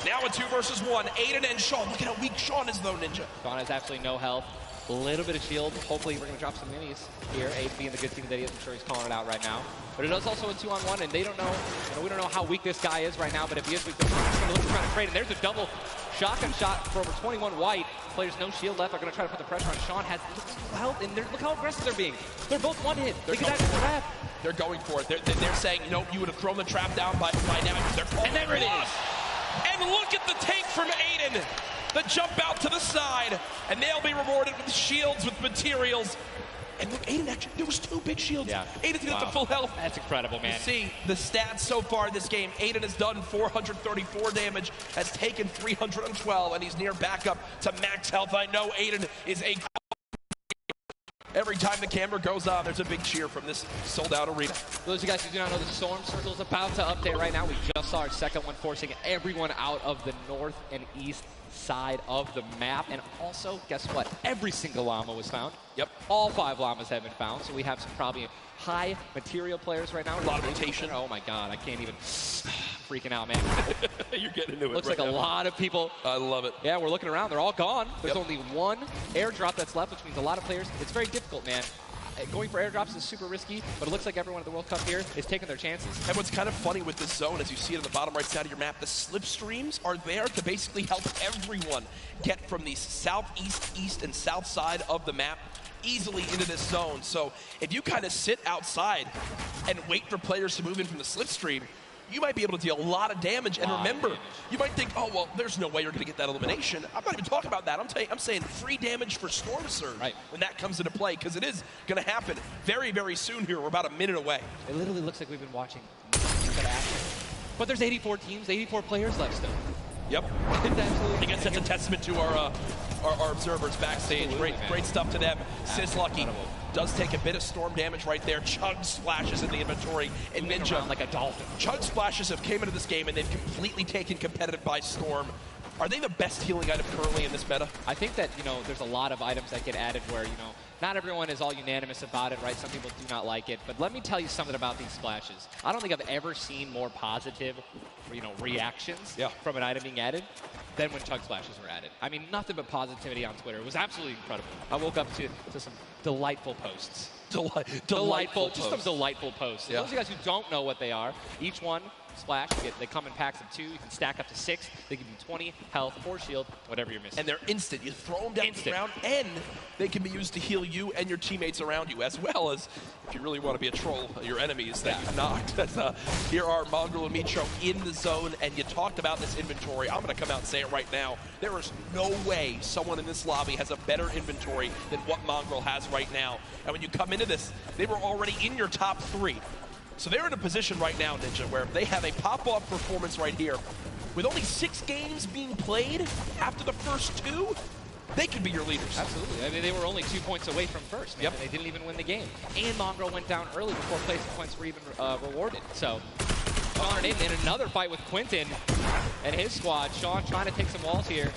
Now a 2 versus 1. Aiden and Sean. Look at how weak Sean is, though, Ninja. Sean has absolutely no health. A little bit of shield. Hopefully we're going to drop some minis here. Aiden being the good team that he is. I'm sure he's calling it out right now. But it is also a 2-on-1, and they don't know, we don't know how weak this guy is right now, but if he is weak, they're going to look to try to trade. And there's a double Shotgun shot for over 21 white. Players no shield left are going to try to put the pressure on. Sean has help, and look how aggressive they're being. They're both one hit. They could actually grab. They're going for it. They're saying, you know, you would have thrown the trap down by now. And there it is. And look at the take from Aiden. The jump out to the side, and they'll be rewarded with shields, with materials. And look, Aiden actually, there was 2 big shields. Yeah. Aiden's got the full health. That's incredible, man. You see the stats so far this game. Aiden has done 434 damage, has taken 312, and he's near back up to max health. I know Aiden is a... Every time the camera goes on, there's a big cheer from this sold-out arena. For those of you guys who do not know, the Storm Circle is about to update right now. We just saw our second one, forcing everyone out of the north and east side of the map. And also, guess what? Every single llama was found. Yep. All 5 llamas have been found, so we have some probably high material players right now. A lot of rotation. Oh my god, I can't even... freaking out, man. You're getting into it. Looks right like a now. lot of people. I love it. Yeah, we're looking around. They're all gone. There's only one airdrop that's left, which means a lot of players. It's very difficult, man. Going for airdrops is super risky, but it looks like everyone at the World Cup here is taking their chances. And what's kind of funny with this zone, as you see it on the bottom right side of your map, the slipstreams are there to basically help everyone get from the southeast, east, and south side of the map easily into this zone. So if you kind of sit outside and wait for players to move in from the slipstream, you might be able to deal a lot of damage. And remember, you might think, oh, well, there's no way you're going to get that elimination. I'm not even talking about that. I'm saying free damage for Storm Surge when that comes into play, because it is going to happen very, very soon here. We're about a minute away. It literally looks like we've been watching action. But there's 84 teams, 84 players left still. Yep. I guess that's a testament to our observers backstage. Great stuff to them. Sizlucky does take a bit of storm damage right there. Chug splashes in the inventory. And Ninja, like a dolphin. Chug splashes have came into this game and they've completely taken competitive by storm. Are they the best healing item currently in this meta? I think that, there's a lot of items that get added where, not everyone is all unanimous about it, right? Some people do not like it. But let me tell you something about these splashes. I don't think I've ever seen more positive, reactions from an item being added than when Chug splashes were added. I mean, nothing but positivity on Twitter. It was absolutely incredible. I woke up to some delightful posts. Delightful just some delightful posts. Yeah. Those of you guys who don't know what they are, each one splash, they come in packs of 2. You can stack up to 6. They give you 20 health or shield, whatever you're missing. And they're instant. You throw them down the ground, and they can be used to heal you and your teammates around you, as well as, if you really want to be a troll, your enemies that you've knocked. Here are Mongrel and Mitro in the zone, and you talked about this inventory. I'm going to come out and say it right now. There is no way someone in this lobby has a better inventory than what Mongrel has right now. And when you come into this, they were already in your top 3. So they're in a position right now, Ninja, where they have a pop-off performance right here. With only 6 games being played after the first 2, they could be your leaders. Absolutely. I mean, they were only 2 points away from first, man. They didn't even win the game. And Mongrel went down early before placement points were even rewarded. So, Sean and Aiden in another fight with Quentin and his squad. Sean trying to take some walls here.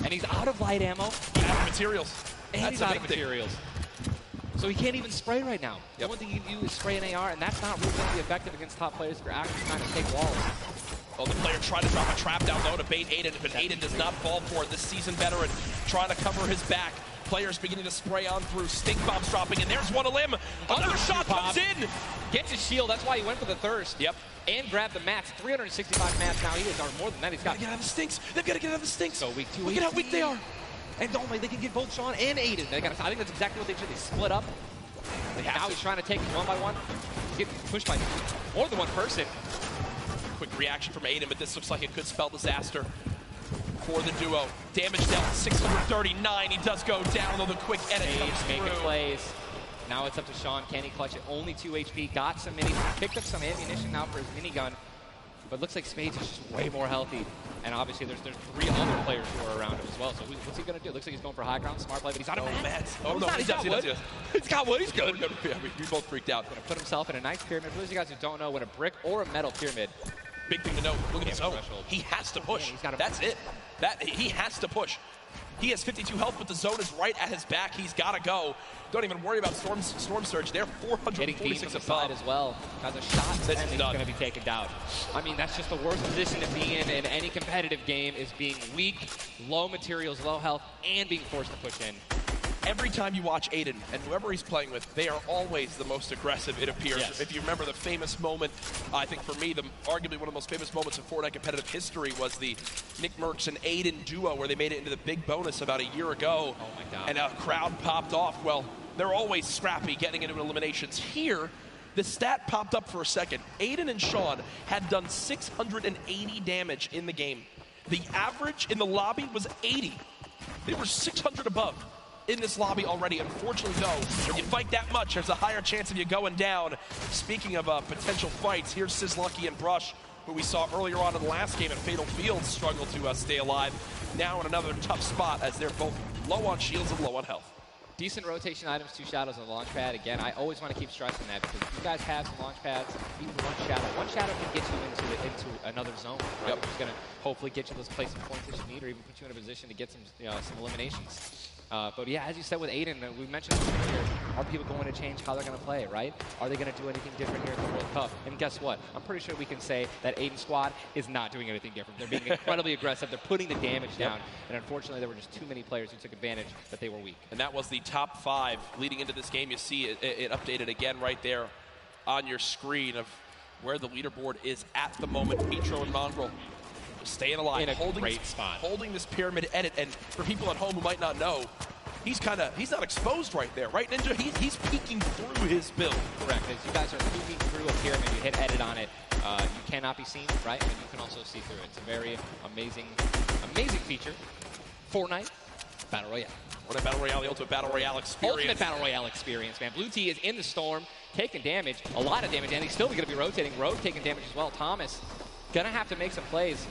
And he's out of light ammo. Out of materials. And he's out of materials. So he can't even spray right now. The only thing you can do is spray an AR, and that's not really going to be effective against top players if you're actually trying to take walls. Well, the player tried to drop a trap down low to bait Aiden, but Aiden does not fall for it. This seasoned veteran trying to cover his back. Players beginning to spray on through. Stink bombs dropping, and there's one of limb. Another shot comes in. Gets his shield. That's why he went for the thirst. Yep. And grabbed the mats. 365 mats now. He is, or more than that. He's got. Get out of the stinks. They've got to get out of the stinks. So weak 2. Look at how weak they are. And don't they can get both Sean and Aiden. I think that's exactly what they should. They split up. Now he's trying to take him one by one. He's getting pushed by more than one person. Quick reaction from Aiden, but this looks like it could spell disaster for the duo. Damage dealt 639. He does go down, though the quick edit comes through. Making plays. Now it's up to Sean. Can he clutch it? Only 2 HP. Got some minis. Picked up some ammunition now for his minigun. But looks like Spades is just way more healthy. And obviously there's 3 other players who are around him as well. So what's he going to do? Looks like he's going for high ground. Smart play, but he's out of mats. Oh, no, he's got wood. He's got wood. He's good. We both freaked out. Going to put himself in a nice pyramid. For those of you guys who don't know what a brick or a metal pyramid. Big thing to know. Look at his zone. He has to push. That's it. He has to push. He has 52 health, but the zone is right at his back. He's got to go. Don't even worry about Storm Surge. They're 446 above as well. Has a shot, and he's going to be taken down. I mean, that's just the worst position to be in any competitive game, is being weak, low materials, low health, and being forced to push in. every time you watch Aiden and whoever he's playing with, they are always the most aggressive, it appears. Yes. If you remember the famous moment, I think for me, arguably one of the most famous moments in Fortnite competitive history was the Nick Merckx and Aiden duo where they made it into the big bonus about a year ago. Oh my God. And a crowd popped off. Well, they're always scrappy getting into eliminations. Here, the stat popped up for a second. Aiden and Sean had done 680 damage in the game. The average in the lobby was 80. They were 600 above in this lobby already. Unfortunately, though, when you fight that much, there's a higher chance of you going down. Speaking of potential fights, here's Sizlucky and Brush, who we saw earlier on in the last game at Fatal Fields struggle to stay alive. Now in another tough spot as they're both low on shields and low on health. Decent rotation items, 2 shadows on the launch pad. Again, I always want to keep stressing that because if you guys have some launch pads, even one shadow can get you into another zone, right? Yep. Which is going to hopefully get you those placement points that you need, or even put you in a position to get some eliminations. But yeah, as you said with Aiden, we mentioned this earlier, are people going to change how they're going to play, right? Are they going to do anything different here at the World Cup? And guess what? I'm pretty sure we can say that Aiden's squad is not doing anything different. They're being incredibly aggressive. They're putting the damage down. And unfortunately, there were just too many players who took advantage that they were weak. And that was the top 5 leading into this game. You see it updated again right there on your screen of where the leaderboard is at the moment. Petro and Mongrel staying alive, in a great spot, holding this pyramid edit. And for people at home who might not know, he's not exposed right there, right, Ninja? He's peeking through his build. Correct. As you guys are peeking through a pyramid, you hit edit on it, you cannot be seen, right? And you can also see through it. It's a very amazing feature. Fortnite Battle Royale. Fortnite Battle Royale, the Ultimate Battle Royale experience. Ultimate Battle Royale experience, man. Blue T is in the storm, taking damage, a lot of damage, and he's still going to be rotating. Rogue taking damage as well. Thomas going to have to make some plays.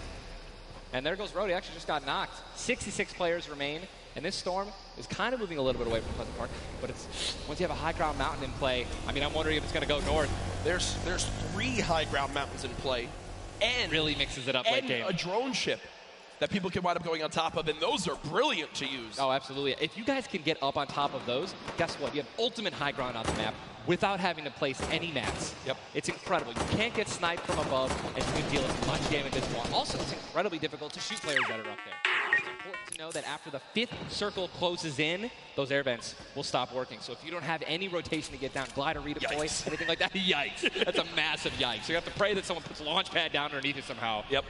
And there goes Road. He actually just got knocked. 66 players remain. And this storm is kind of moving a little bit away from Pleasant Park. But it's once you have a high ground mountain in play, I mean, I'm wondering if it's going to go north. There's 3 high ground mountains in play. And really mixes it up late game. And a drone ship that people can wind up going on top of. And those are brilliant to use. Oh, absolutely. If you guys can get up on top of those, guess what? You have ultimate high ground on the map without having to place any mats. Yep. It's incredible. You can't get sniped from above, and you can deal as much damage as you want. Also, it's incredibly difficult to shoot players that are up there. It's important to know that after the 5th circle closes in, those air vents will stop working. So if you don't have any rotation to get down, glide or redeploy, anything like that, yikes. That's a massive yikes. So you have to pray that someone puts a launch pad down underneath it somehow. Yep.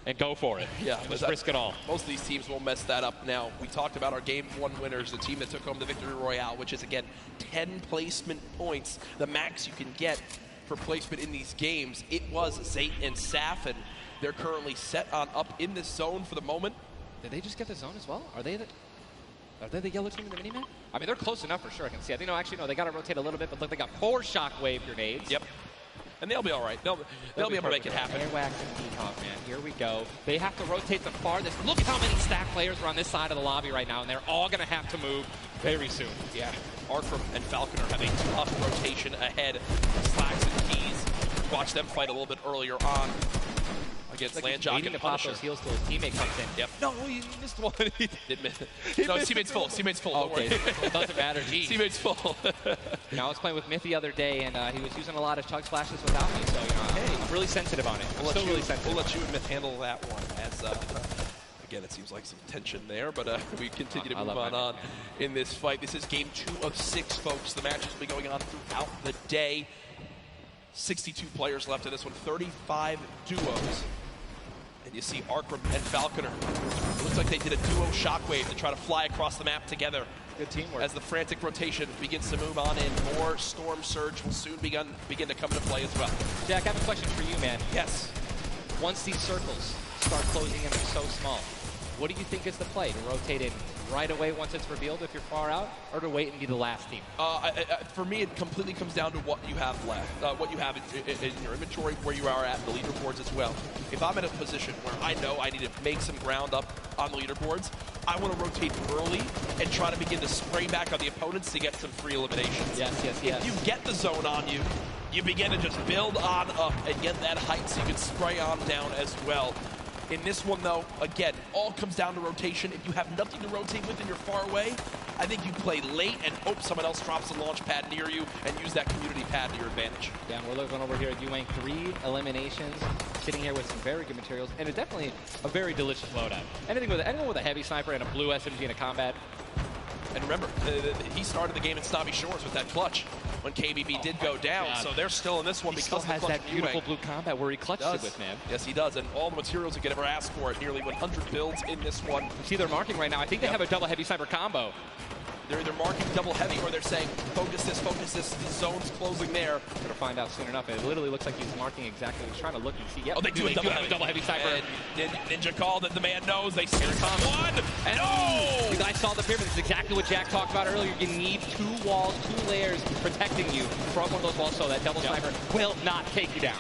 And go for it. Yeah, just risk it all. Most of these teams will mess that up. Now, we talked about our Game 1 winners, the team that took home the Victory Royale, which is, again, 10 placement points, the max you can get for placement in these games. It was Zayt and Saf, and they're currently set on up in this zone for the moment. Did they just get the zone as well? Are they the yellow team in the mini-map? I mean, they're close enough for sure, I can see. I think, no, actually, no, they got to rotate a little bit, but look, they got 4 shockwave grenades. Yep. And they'll be all right. They'll be able to make it happen. Airwax and Peacock, man. Here we go. They have to rotate the farthest. Look how many stack players are on this side of the lobby right now, and they're all going to have to move very soon. Yeah. Arkram and Falconer have a tough rotation ahead. Slacks and Keys. Watch them fight a little bit earlier on against Landjock and to pop those heals till his teammate comes in. Yep. No, he missed one. He did miss. No, his teammate's full. Teammate's full. Don't worry. It doesn't matter. Geez. Teammate's full. You know, I was playing with Myth the other day, and he was using a lot of chug splashes without me, so, I'm really sensitive on it. We'll let you and Myth handle that one. As again, it seems like some tension there, but we continue to move on in this fight. This is game 2 of 6, folks. The matches will be going on throughout the day. 62 players left in this one, 35 duos. And you see Arkram and Falconer. It looks like they did a duo shockwave to try to fly across the map together. Good teamwork. As the frantic rotation begins to move on in, more Storm Surge will soon begin to come into play as well. Jack, I have a question for you, man. Yes. Once these circles start closing in, they're so small, what do you think is the play? To rotate in right away once it's revealed if you're far out, or to wait and be the last team? For me, it completely comes down to what you have left, what you have in your inventory, where you are at, the leaderboards as well. If I'm in a position where I know I need to make some ground up on the leaderboards, I want to rotate early and try to begin to spray back on the opponents to get some free eliminations. Yes. If you get the zone on you, you begin to just build on up and get that height so you can spray on down as well. In this one, though, again, all comes down to rotation. If you have nothing to rotate with and you're far away, I think you play late and hope someone else drops a launch pad near you and use that community pad to your advantage. Yeah, we're looking over here at Ewing, 3 eliminations, sitting here with some very good materials, and it's definitely a very delicious loadout. Anyone with a heavy sniper and a blue SMG in a combat, And remember, he started the game in Snobby Shores with that clutch when KBB did go down, so they're still in this one because has that beautiful blue combat where he clutched it with, man. Yes, he does, and all the materials he could ever ask for it. Nearly 100 builds in this one. You see they're marking right now. I think they have a double heavy sniper combo. They're either marking double heavy or they're saying, focus this, the zone's closing there. We're going to find out soon enough. It literally looks like he's marking exactly. He's trying to look and see. Yep. Oh, they do, have a double heavy sniper. And Ninja called it. The man knows. They see one. And no! You guys saw the pyramid. This is exactly what Jack talked about earlier. You need 2 walls, 2 layers protecting you from one of those walls so that double sniper will not take you down.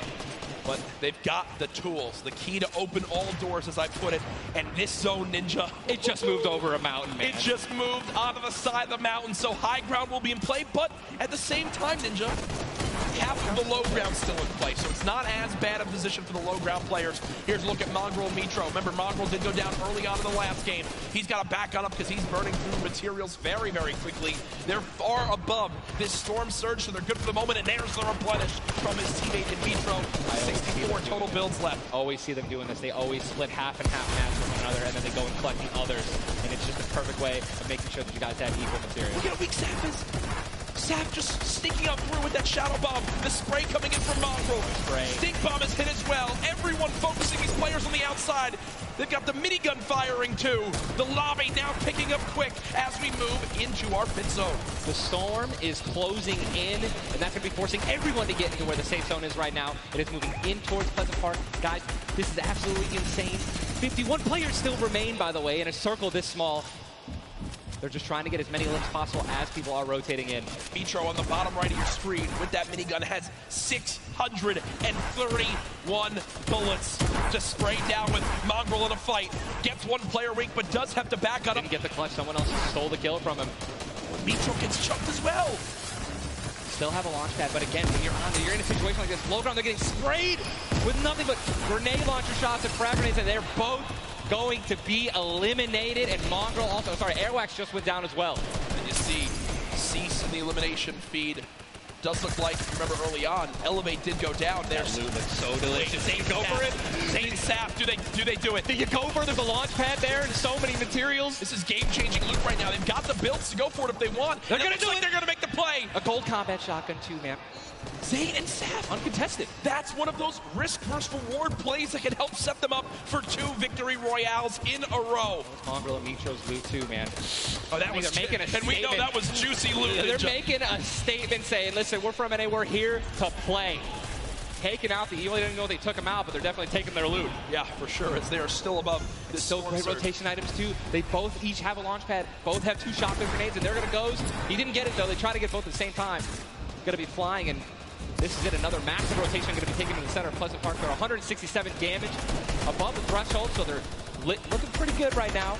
But they've got the tools, the key to open all doors, as I put it. And this zone, Ninja, it just moved over a mountain, man. It just moved onto the side of the mountain, so high ground will be in play. But at the same time, Ninja, half of the low ground still in play, so it's not as bad a position for the low ground players. Here's a look at Mongrel and Mitro. Remember, Mongrel did go down early on in the last game. He's got to back on up because he's burning through materials very, very quickly. They're far above this storm surge, so they're good for the moment, and there's the replenish from his teammate in Mitro. 64 total builds left. Always see them doing this. They always split half and half match with one another, and then they go and collect the others, and it's just a perfect way of making sure that you guys have equal material. Look at how weak Sap is. Sap just sneaking up through with that shadow bomb. The spray coming in from Mongrel. Stink bomb is hit as well. Everyone focusing these players on the outside. They've got the minigun firing too. The lobby now picking up quick as we move into our pit zone. The storm is closing in, and that's going to be forcing everyone to get into where the safe zone is right now. It is moving in towards Pleasant Park. Guys, this is absolutely insane. 51 players still remain, by the way, in a circle this small. They're just trying to get as many limbs possible as people are rotating in. Mitro on the bottom right of your screen with that minigun has 631 bullets to spray down with Mongrel in a fight. Gets 1 player weak, but does have to back on him. Didn't get the clutch. Someone else stole the kill from him. Mitro gets chucked as well. Still have a launch pad, but again, when you're in a situation like this, low ground, they're getting sprayed with nothing but grenade launcher shots and frag grenades, and they're both going to be eliminated, and Mongrel also, Airwax just went down as well. And you see Cease in the elimination feed. Does look like, remember early on, Elevate did go down there. That loot looks so delicious. Zane go for it. Zane Sap, do they do it? Do you go for it? There's a launch pad there and so many materials. This is game-changing loot right now. They've got the builds to go for it if they want. They're going to do it. They're going to make the play. A gold combat shotgun too, man. Zane and Sap uncontested. That's one of those risk versus reward plays that can help set them up for 2 victory royales in a row. Mongrel and Mitro's loot too, man. Oh, that was making a statement. And we know that was juicy loot. Yeah, they're making a statement saying, listen, we're from NA, we're here to play. Taking out the evil, they didn't know they took them out, but they're definitely taking their loot. Yeah, for sure, as they are still above this still great rotation items too. They both each have a launch pad, both have 2 shotgun grenades, and they're gonna go. He didn't get it though, they try to get both at the same time. Gonna be flying, and this is it, another massive rotation going to be taken to the center of Pleasant Park. They're 167 damage above the threshold, so they're looking pretty good right now.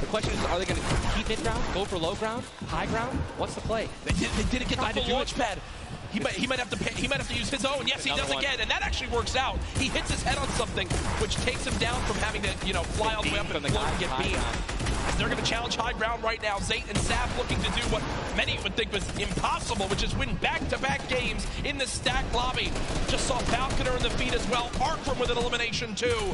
The question is, are they going to keep mid-ground, go for low ground, high ground? What's the play? They didn't get the launch pad. He might have to use his own. Yes, he does again, and that actually works out. He hits his head on something, which takes him down from having to, fly all the way up and get beamed. They're going to challenge high ground right now. Zayt and Sap looking to do what many would think was impossible, which is win back-to-back games in the stacked lobby. Just saw Falconer in the feed as well. Arkram with an elimination too.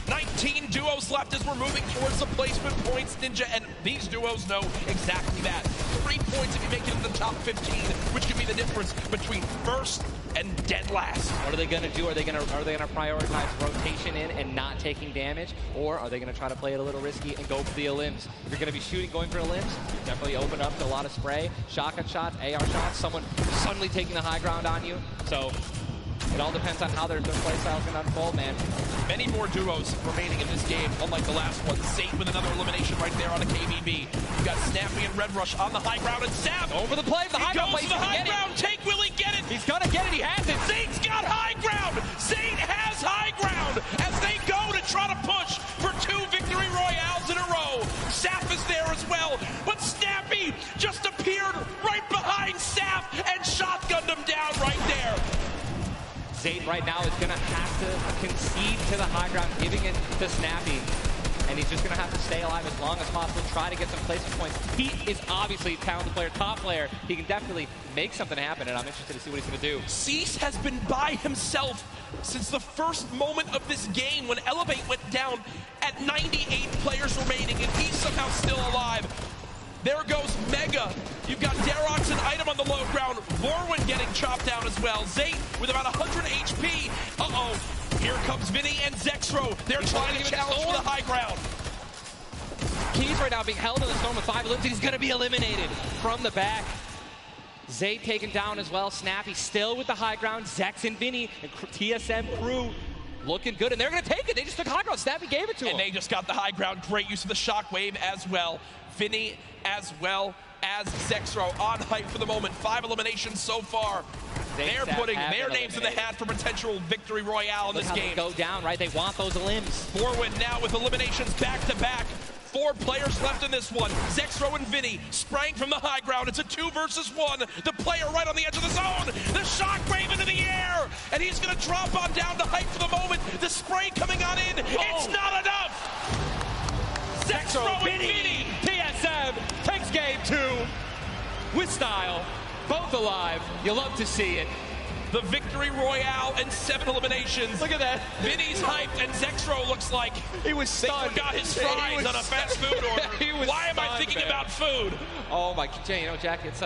19 duos left as we're moving towards the placement points, Ninja, and these duos know exactly that. 3 points if you make it in the top 15, which could be the difference between first and dead last. What are they going to do? Are they going to prioritize rotation in and not taking damage, or are they going to try to play it a little risky and go for the limbs? If you're going to be going for the limbs, definitely open up to a lot of spray, shotgun shots, AR shots, someone suddenly taking the high ground on you. So it all depends on how their play style is going to unfold, man. Many more duos remaining in this game, unlike the last one. Zayt with another elimination right there on a KBB. You got Snappy and Red Rush on the high ground, and Sap over the play. The high ground play. He goes to the high ground. Take, will he get it? He's going to get it. He has it. Zayt's got high ground. Zayt has high ground as they go to try to push for 2 victory royales in a row. Sap is there as well, but Snappy just appeared right behind Sap and shotgunned him down right there. Zayt right now is going to have to concede to the high ground, giving it to Snappy. And he's just going to have to stay alive as long as possible, try to get some placement points. He is obviously a talented player, top player. He can definitely make something happen, and I'm interested to see what he's going to do. Cease has been by himself since the first moment of this game when Elevate went down at 98 players remaining, and he's somehow still alive. There goes Mega. You've got Darox and Item on the low ground. Vorwin getting chopped down as well. Zate with about 100 HP. Uh-oh. Here comes Vinny and Zexro. They're trying to challenge for the high ground. Keys right now being held in the storm with 5 limbs. He's going to be eliminated from the back. Zate taken down as well. Snappy still with the high ground. Zex and Vinny and TSM crew looking good, and they're going to take it. They just took high ground. Snappy gave it to him. And they just got the high ground. Great use of the shockwave as well. Vinny as well as Zexro on hype for the moment. 5 eliminations so far. They're putting their names in the hat for potential victory royale in this game. Go down, right? They want those limbs. Vorwin now with eliminations back to back. 4 players left in this one. Zexro and Vinny spraying from the high ground. It's a 2 versus 1. The player right on the edge of the zone. The shockwave into the air. And he's going to drop on down to hype for the moment. The spray coming on in. It's not enough. Zexro and Vinny. TSM takes game 2 with style. Both alive. You love to see it. The victory royale and 7 eliminations. Look at that. Vinny's hyped, and Zexro looks like he was stunned. They forgot his fries on a fast food order. Why am I thinking about food? Oh my, you know, Jack, it's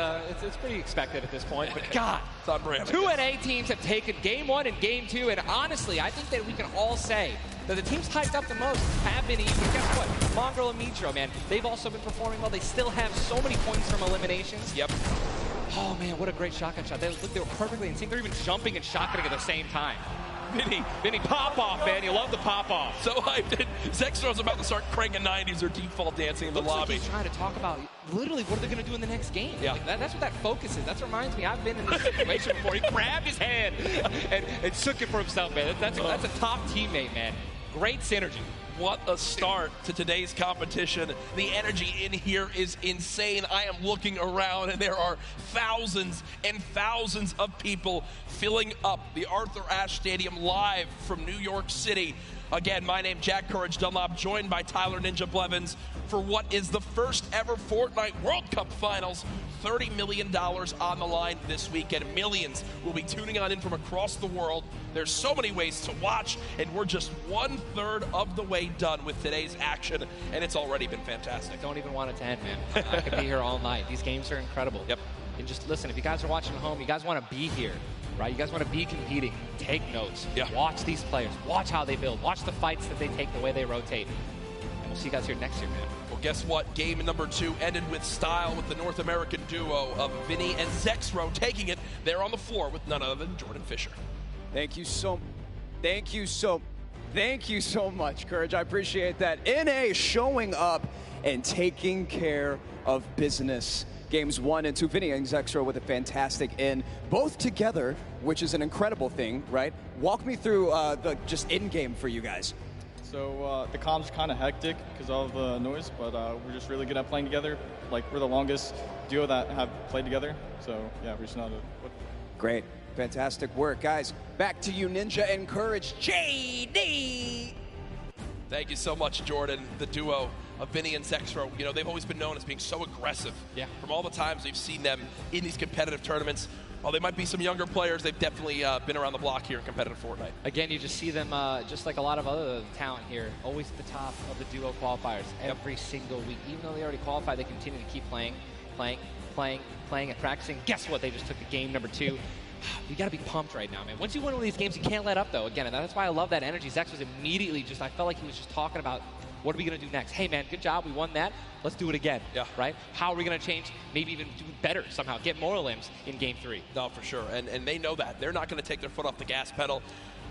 pretty expected at this point. But God, it's unreal. 2 NA teams have taken game 1 and game 2, and honestly, I think that we can all say that the teams hyped up the most have been even. Guess what? Mongrel and Mitro, man, they've also been performing well. They still have so many points from eliminations. Yep. Oh man, what a great shotgun shot. They were perfectly in sync. They're even jumping and shotgunning at the same time. Vinny, pop off, man. You love the pop off. So hyped. Zexro's about to start cranking 90s or default dancing in the lobby. Like he's trying to talk about literally what are they going to do in the next game. Yeah. Like that's what that focus is. That reminds me, I've been in this situation before. He grabbed his hand and shook it for himself, man. That's a top teammate, man. Great synergy. What a start to today's competition. The energy in here is insane. I am looking around and there are thousands and thousands of people filling up the Arthur Ashe Stadium live from New York City. Again, my name Jack Courage Dunlop, joined by Tyler Ninja Blevins for what is the first ever Fortnite World Cup Finals. $30 million on the line this weekend. Millions will be tuning on in from across the world. There's so many ways to watch, and we're just 1/3 of the way done with today's action, and it's already been fantastic. I don't even want it to end, man. I could be here all night. These games are incredible. Yep. And just listen, if you guys are watching at home, you guys want to be here, right? You guys want to be competing. Take notes. Yeah. Watch these players. Watch how they build. Watch the fights that they take, the way they rotate. And we'll see you guys here next year, man. Well, guess what? Game number 2 ended with style with the North American duo of Vinny and Zexro taking it. They're on the floor with none other than Jordan Fisher. Thank you so much, Courage. I appreciate that. NA showing up and taking care of business. Games 1 and 2, Vinny and Zexro with a fantastic in, both together, which is an incredible thing, right? Walk me through the just in-game for you guys. So the comp's kind of hectic because of all the noise, but we're just really good at playing together. Like, we're the longest duo that have played together, so yeah, we're just not Great. Fantastic work, guys. Back to you, Ninja and Courage. JD! Thank you so much, Jordan. The duo of Vinny and Zexro, you know, they've always been known as being so aggressive. Yeah. From all the times we've seen them in these competitive tournaments. While they might be some younger players, they've definitely been around the block here in competitive Fortnite. Again, you just see them, just like a lot of other talent here, always at the top of the duo qualifiers every single week. Even though they already qualified, they continue to keep playing, and practicing. Guess what? They just took the game number 2. You got to be pumped right now, man. Once you win one of these games, you can't let up, though. Again, and that's why I love that energy. Zex was immediately I felt like he was just talking about, what are we going to do next? Hey, man, good job. We won that. Let's do it again. Yeah. Right? How are we going to change? Maybe even do better somehow. Get more limbs in game 3. No, for sure. And they know that. They're not going to take their foot off the gas pedal.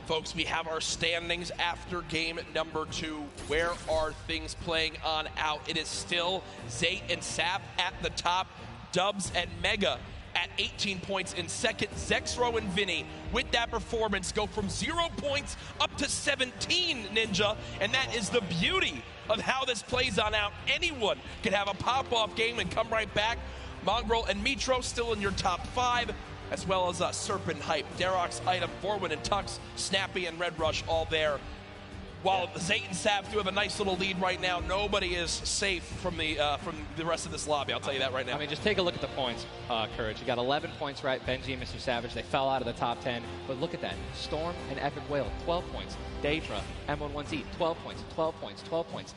Folks, we have our standings after game number 2. Where are things playing on out? It is still Zate and Sap at the top. Dubs and Mega at 18 points in second. Zexro and Vinny, with that performance, go from 0 points up to 17, Ninja. And that is the beauty of how this plays on out. Anyone can have a pop-off game and come right back. Mongrel and Mitro still in your top 5, as well as Serpent, Hype, Darox, Item, Vorwin, and Tux, Snappy, and Red Rush all there. While Zate and Sap do have a nice little lead right now, nobody is safe from the rest of this lobby. I'll tell you that right now. I mean, just take a look at the points, Courage. You got 11 points, right? Benji and Mr. Savage, they fell out of the top 10. But look at that. Storm and Epic Whale, 12 points. Daedra, M11Z, 12 points, 12 points, 12 points.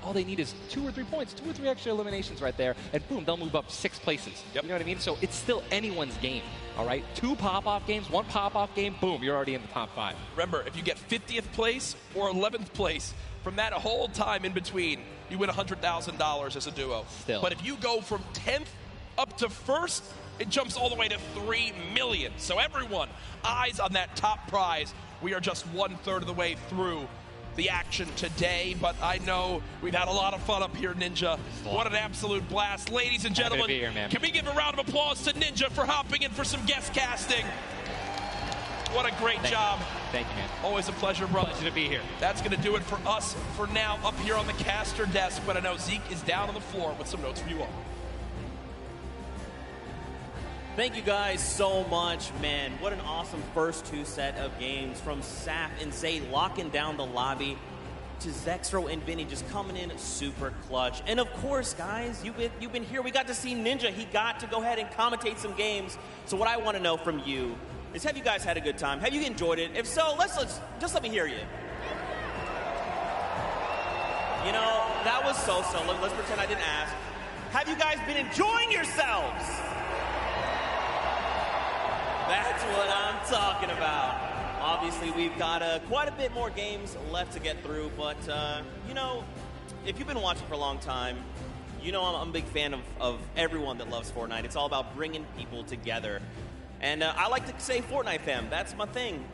all they need is 2 or 3 points, 2 or 3 extra eliminations right there, and boom, they'll move up 6 places. Yep. You know what I mean? So it's still anyone's game, all right? 2 pop-off games, 1 pop-off game, boom, you're already in the top 5. Remember, if you get 50th place or 11th place, from that whole time in between, you win $100,000 as a duo. Still. But if you go from 10th up to 1st, it jumps all the way to $3 million. So everyone, eyes on that top prize. We are just 1/3 of the way through the action today, but I know we've had a lot of fun up here, Ninja. What an absolute blast. Ladies and gentlemen, here, can we give a round of applause to Ninja for hopping in for some guest casting? What a great job. Thank you, man. Always a pleasure, brother. Pleasure to be here. That's going to do it for us for now up here on the caster desk, but I know Zeke is down on the floor with some notes for you all. Thank you guys so much, man. What an awesome first 2 set of games from Saf and Zay locking down the lobby to Zexro and Vinny just coming in super clutch. And of course, guys, you've been here. We got to see Ninja. He got to go ahead and commentate some games. So what I want to know from you is, have you guys had a good time? Have you enjoyed it? If so, let's just let me hear you. You know, that was so-so. Let's pretend I didn't ask. Have you guys been enjoying yourselves? That's what I'm talking about. Obviously, we've got quite a bit more games left to get through, but, you know, if you've been watching for a long time, you know I'm a big fan of everyone that loves Fortnite. It's all about bringing people together. And I like to say Fortnite fam. That's my thing.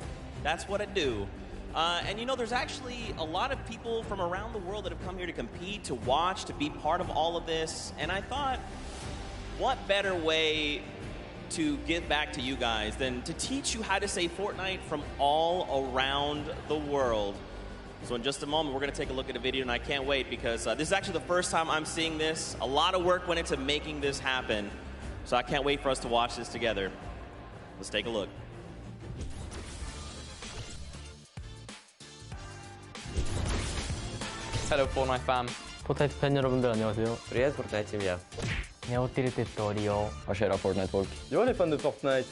That's what I do. And, you know, there's actually a lot of people from around the world that have come here to compete, to watch, to be part of all of this. And I thought, what better way to give back to you guys than to teach you how to say Fortnite from all around the world. So in just a moment, we're going to take a look at a video, and I can't wait because this is actually the first time I'm seeing this. A lot of work went into making this happen, so I can't wait for us to watch this together. Let's take a look. Hello Fortnite fam. 포트나이트 팬 여러분들 안녕하세요. Привет, Fortnite team. Jag har till Rio. Vad kör Fortnite-folk? Jag är fan du Fortnite.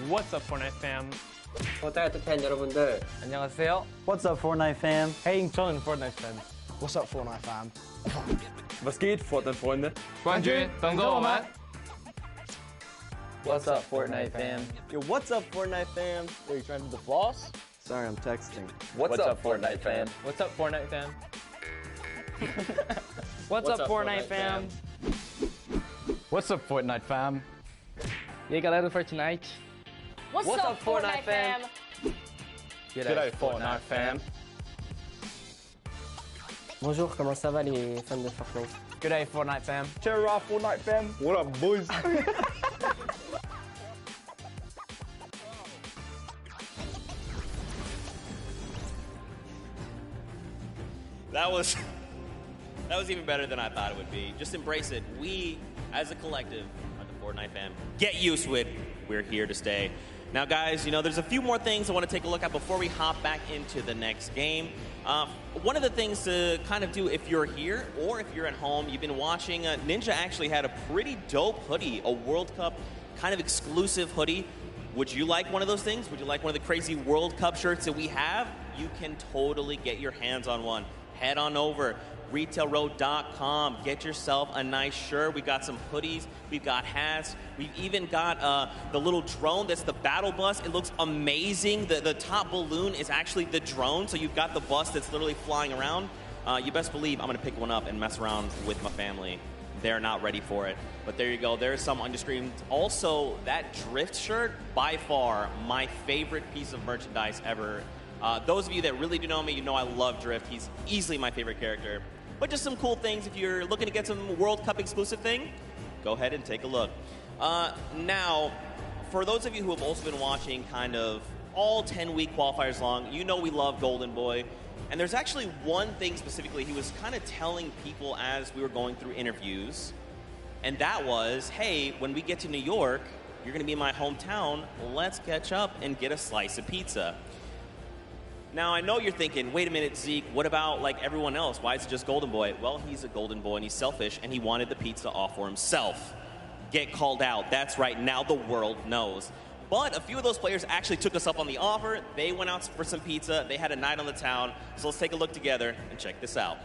What's up Fortnite fam? Fortnite 팬 여러분들 안녕하세요. What's up Fortnite fam? Hey, 저는 Fortnite fan. What's up Fortnite fam? Was geht, Fortnite-Freunde? 冠军等着我们。What's up Fortnite fam? Yo, what's up Fortnite fam? Are you trying to do the floss? Sorry, I'm texting. What's up Fortnite fam? What's up Fortnite fam? What's up Fortnite fam? What's up Fortnite fam? E aí galera do Fortnite? What's up Fortnite fam? G'day Fortnite fam. Bonjour, comment ça va les fans de Fortnite? G'day Fortnite fam. Cheer up Fortnite fam. What up boys? That was even better than I thought it would be. Just embrace it. We, as a collective, are the Fortnite fam. Get used to it. We're here to stay. Now, guys, you know, there's a few more things I want to take a look at before we hop back into the next game. One of the things to kind of do if you're here or if you're at home, you've been watching, Ninja actually had a pretty dope hoodie, a World Cup kind of exclusive hoodie. Would you like one of those things? Would you like one of the crazy World Cup shirts that we have? You can totally get your hands on one. Head on over, retailroad.com. Get yourself a nice shirt. We've got some hoodies. We've got hats. We've even got the little drone that's the battle bus. It looks amazing. The top balloon is actually the drone, so you've got the bus that's literally flying around. You best believe I'm going to pick one up and mess around with my family. They're not ready for it. But there you go. There's some on your screen. Also, that Drift shirt, by far, my favorite piece of merchandise ever. Those of you that really do know me, you know I love Drift. He's easily my favorite character. But just some cool things. If you're looking to get some World Cup exclusive thing, go ahead and take a look. Now, for those of you who have also been watching kind of all 10-week qualifiers long, you know we love Golden Boy. And there's actually one thing specifically he was kind of telling people as we were going through interviews. And that was, hey, when we get to New York, you're going to be in my hometown. Let's catch up and get a slice of pizza. Now, I know you're thinking, wait a minute, Zeke, what about like everyone else? Why is it just Golden Boy? Well, he's a Golden Boy and he's selfish and he wanted the pizza all for himself. Get called out. That's right. Now the world knows. But a few of those players actually took us up on the offer. They went out for some pizza. They had a night on the town. So let's take a look together and check this out.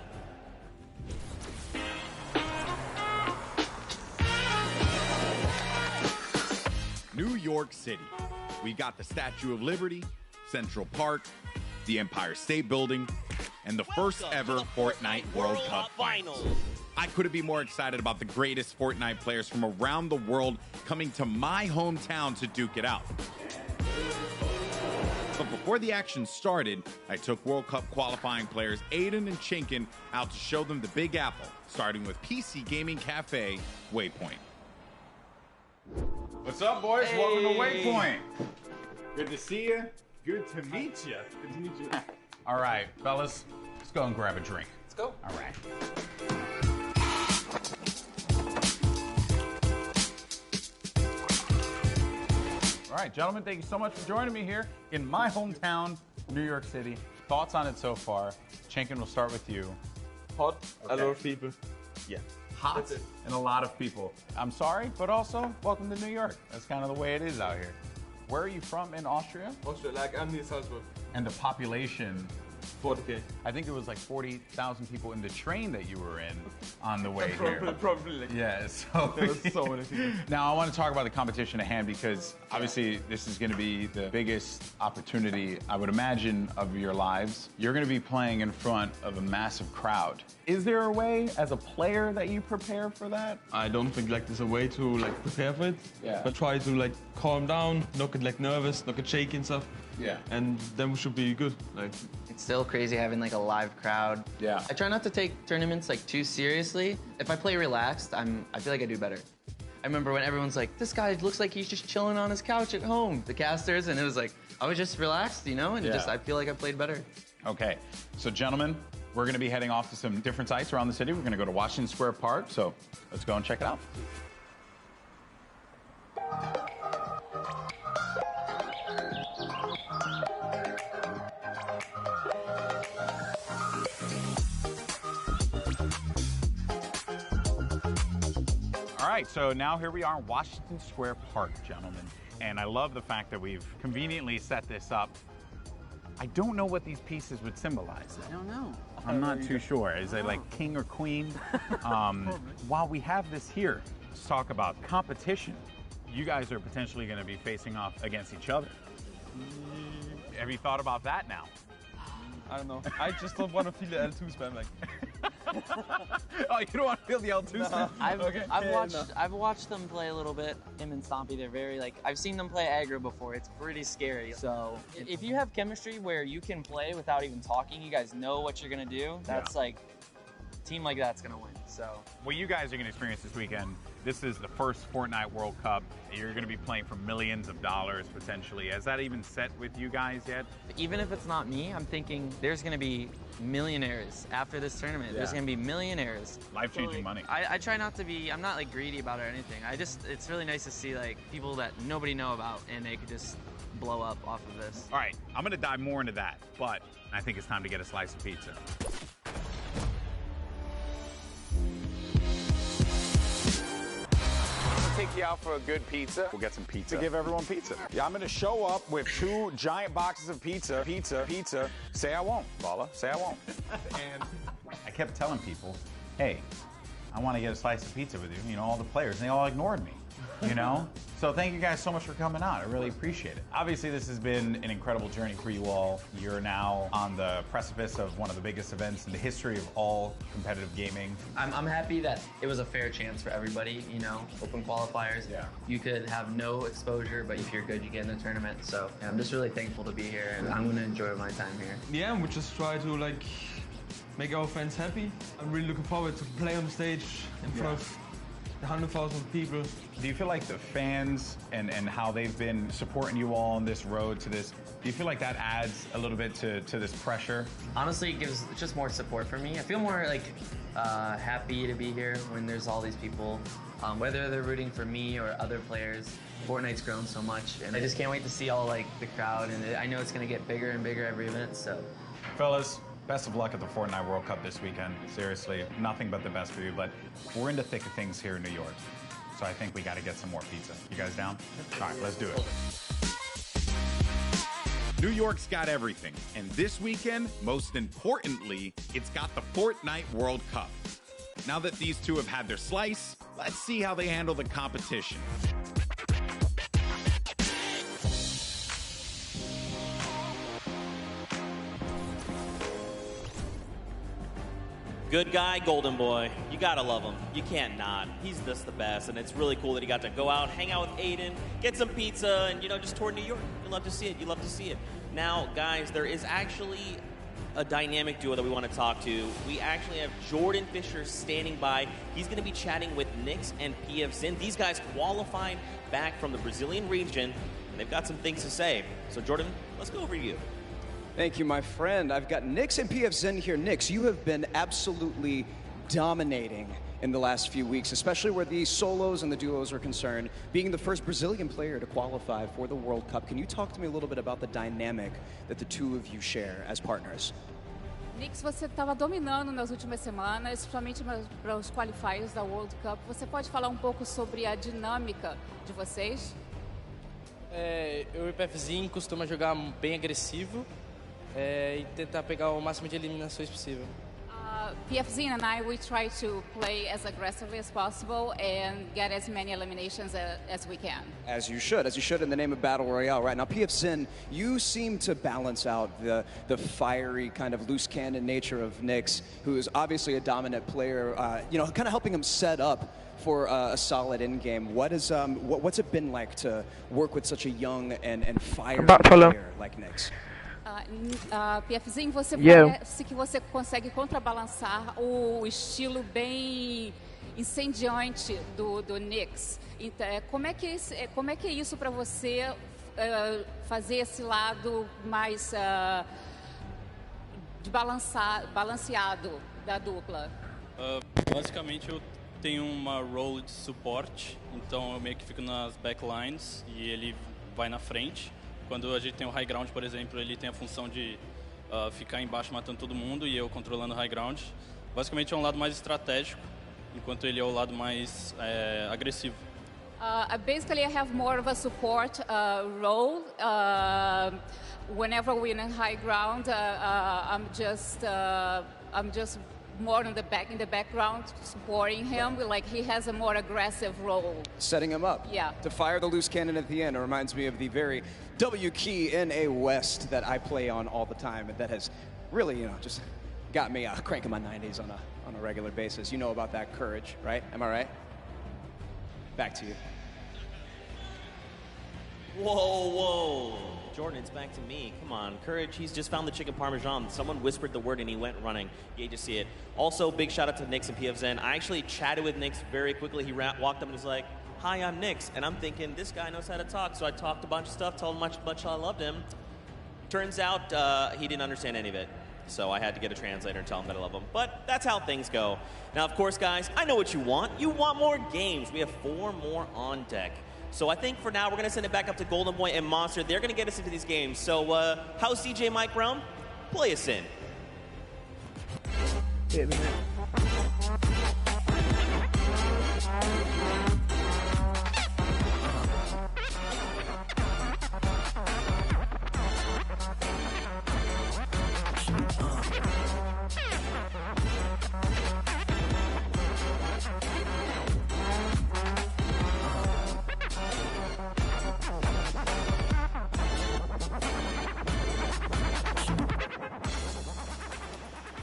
New York City. We got the Statue of Liberty, Central Park, the Empire State Building, and the first ever Fortnite World Cup Finals. I couldn't be more excited about the greatest Fortnite players from around the world coming to my hometown to duke it out. But before the action started, I took World Cup qualifying players Aiden and Chinkin out to show them the Big Apple, starting with PC Gaming Cafe Waypoint. What's up, boys? Hey. Welcome to Waypoint. Good to see you. Good to meet you. Good to meet you. All right, fellas, let's go and grab a drink. Let's go. All right. All right, gentlemen, thank you so much for joining me here in my hometown, New York City. Thoughts on it so far? Chinkin, we'll start with you. Hot, a lot of people. Yeah. Hot and a lot of people. I'm sorry, but also welcome to New York. That's kind of the way it is out here. Where are you from in Austria? Austria, like I'm near Salzburg. And the population? 40K. I think it was like 40,000 people in the train that you were in on the way here. Probably. Yeah, so there was so many people. Now I want to talk about the competition at hand because obviously this is going to be the biggest opportunity, I would imagine, of your lives. You're going to be playing in front of a massive crowd. Is there a way as a player that you prepare for that? I don't think like there's a way to like prepare for it. Yeah. But try to like calm down, not get like nervous, not get shaky and stuff. Yeah. And then we should be good. Like. It's still crazy having like a live crowd. Yeah. I try not to take tournaments like too seriously. If I play relaxed, I feel like I do better. I remember when everyone's like, this guy looks like he's just chilling on his couch at home, the casters, and it was like, I was just relaxed, you know, and I feel like I played better. Okay, so gentlemen, we're gonna be heading off to some different sites around the city. We're gonna go to Washington Square Park, so let's go and check it out. All right, so now here we are in Washington Square Park, gentlemen. And I love the fact that we've conveniently set this up. I don't know what these pieces would symbolize. I don't know. I'm not too sure. Is it like king or queen? While we have this here, let's talk about competition. You guys are potentially going to be facing off against each other. Have you thought about that now? I don't know. I just don't want to feel the L2 spam like. Oh, you don't want to feel the L2 spam? I've watched them play a little bit. Him and Stompy, they're very like, I've seen them play aggro before. It's pretty scary. So if you have chemistry where you can play without even talking, you guys know what you're gonna do. That's like, a team like that's gonna win. So what you guys are gonna experience this weekend, this is the first Fortnite World Cup. You're gonna be playing for millions of dollars potentially. Has that even set with you guys yet? Even if it's not me, I'm thinking there's gonna be millionaires after this tournament. There's gonna be millionaires. Life-changing money. I try not to be, I'm not like greedy about it or anything. It's really nice to see like people that nobody know about and they could just blow up off of this. All right, I'm gonna dive more into that, but I think it's time to get a slice of pizza. Take you out for a good pizza. We'll get some pizza. To give everyone pizza. Yeah, I'm gonna show up with 2 giant boxes of pizza. Pizza. Say I won't, Bala. Say I won't. And I kept telling people, hey, I want to get a slice of pizza with you. You know, all the players, and they all ignored me. You know? So thank you guys so much for coming out. I really appreciate it. Obviously, this has been an incredible journey for you all. You're now on the precipice of one of the biggest events in the history of all competitive gaming. I'm happy that it was a fair chance for everybody, you know, open qualifiers. Yeah. You could have no exposure, but if you're good, you get in the tournament. So yeah, I'm just really thankful to be here, and I'm going to enjoy my time here. Yeah, we just try to like make our fans happy. I'm really looking forward to play on the stage in front of 100,000 people. Do you feel like the fans and how they've been supporting you all on this road to this, do you feel like that adds a little bit to this pressure? Honestly, it's just more support for me. I feel more like happy to be here when there's all these people, whether they're rooting for me or other players. Fortnite's grown so much, and I just can't wait to see all like the crowd, and I know it's gonna get bigger and bigger every event, so. Fellas, best of luck at the Fortnite World Cup this weekend. Seriously, nothing but the best for you, but we're in the thick of things here in New York. So I think we gotta get some more pizza. You guys down? All right, let's do it. New York's got everything, and this weekend, most importantly, it's got the Fortnite World Cup. Now that these two have had their slice, let's see how they handle the competition. Good guy, Golden Boy. You gotta love him. You can't not. He's just the best, and it's really cool that he got to go out, hang out with Aiden, get some pizza, and, just tour New York. You love to see it. You love to see it. Now, guys, there is actually a dynamic duo that we want to talk to. We actually have Jordan Fisher standing by. He's going to be chatting with Nyx and PF Zin. These guys qualified back from the Brazilian region, and they've got some things to say. So, Jordan, let's go over to you. Thank you, my friend. I've got Nyx and PF Zin here. Nyx, you have been absolutely dominating in the last few weeks, especially where the solos and the duos are concerned, being the first Brazilian player to qualify for the World Cup. Can you talk to me a little bit about the dynamic that the two of you share as partners? Nyx, você estava dominando nas últimas semanas, principalmente para os qualifiers da World Cup. Você pode falar um pouco sobre a dinâmica de vocês? Eu e o PFzinho costuma jogar bem agressivo e tentar pegar o máximo de eliminações possível. PFZ and I, we try to play as aggressively as possible and get as many eliminations as we can. As you should in the name of Battle Royale, right? Now, PF Zin, you seem to balance out the fiery kind of loose cannon nature of Nyx, who is obviously a dominant player, kind of helping him set up for a solid in-game. What's it been like to work with such a young and fiery player like Nyx? PFzinho, você parece que você consegue contrabalançar o estilo bem incendiante do Nyx. Então, como é que é isso para você fazer esse lado mais balanceado da dupla? Basicamente, eu tenho uma role de suporte, então eu meio que fico nas backlines e ele vai na frente. Quando a gente tem o high ground, por exemplo, ele tem a função de ficar embaixo matando todo mundo e eu controlando o high ground. Basicamente é um lado mais estratégico, enquanto ele é o lado mais agressivo. Basically, I have more of a support role. Whenever we're in high ground, I'm just more in the background, supporting him. Like he has a more aggressive role. Setting him up. Yeah. To fire the loose cannon at the end. It reminds me of the very W key in a West that I play on all the time, and that has really, just got me cranking my 90s on a regular basis. You know about that courage, right? Am I right? Back to you. Whoa. Jordan, it's back to me. Come on, Courage, he's just found the chicken parmesan. Someone whispered the word and he went running. You just see it. Also, big shout out to Nyx and PF Zin. I actually chatted with Nyx very quickly. He walked up and was like, "Hi, I'm Nyx." And I'm thinking, this guy knows how to talk. So I talked a bunch of stuff, told him how much I loved him. Turns out he didn't understand any of it. So I had to get a translator and tell him that I love him. But that's how things go. Now, of course, guys, I know what you want. You want more games. We have 4 more on deck. So I think for now, we're going to send it back up to Golden Boy and Monster. They're going to get us into these games. So how's DJ Mike Brown? Play us in.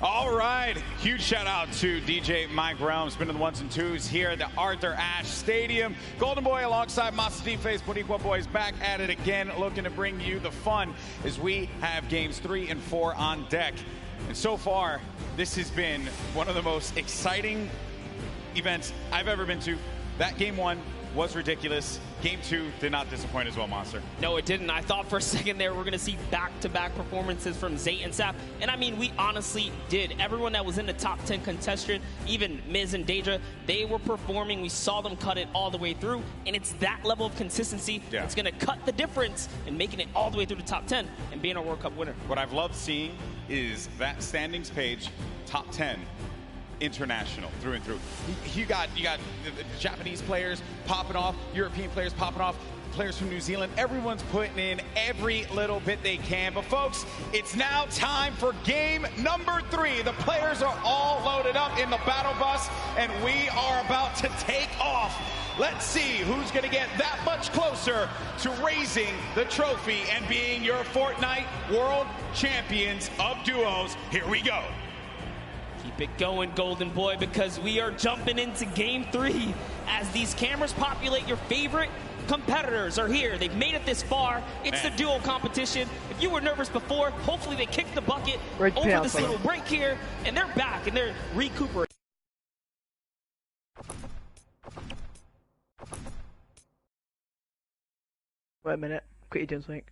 All right, huge shout out to DJ Mike Brown, spinning the ones and twos here at the Arthur Ashe Stadium. Golden Boy alongside Master D-Face, Boricua Boys back at it again, looking to bring you the fun as we have games 3 and 4 on deck. And so far, this has been one of the most exciting events I've ever been to. That game 1 was ridiculous. Game 2 did not disappoint as well, Monster. No, it didn't. I thought for a second there we're going to see back-to-back performances from Zay and Sap. And I mean, we honestly did. Everyone that was in the top 10 contestant, even Miz and Deidre, they were performing. We saw them cut it all the way through. And it's that level of consistency that's going to cut the difference in making it all the way through the top 10 and being a World Cup winner. What I've loved seeing is that standings page, top 10. International through and through. You got the Japanese players popping off, European players popping off. players from New Zealand. Everyone's putting in every little bit they can. But folks, it's now time for game number 3. The players are all loaded up in the battle bus, and we are about to take off. Let's see who's going to get that much closer to raising the trophy and being your Fortnite World Champions of Duos. Here we go. Keep it going, Golden Boy, because we are jumping into game 3 as these cameras populate. Your favorite competitors are here. They've made it this far. It's the duo competition. If you were nervous before, hopefully they kicked the bucket over this little break here, and they're back and they're recuperating. Wait a minute, quickly doing something.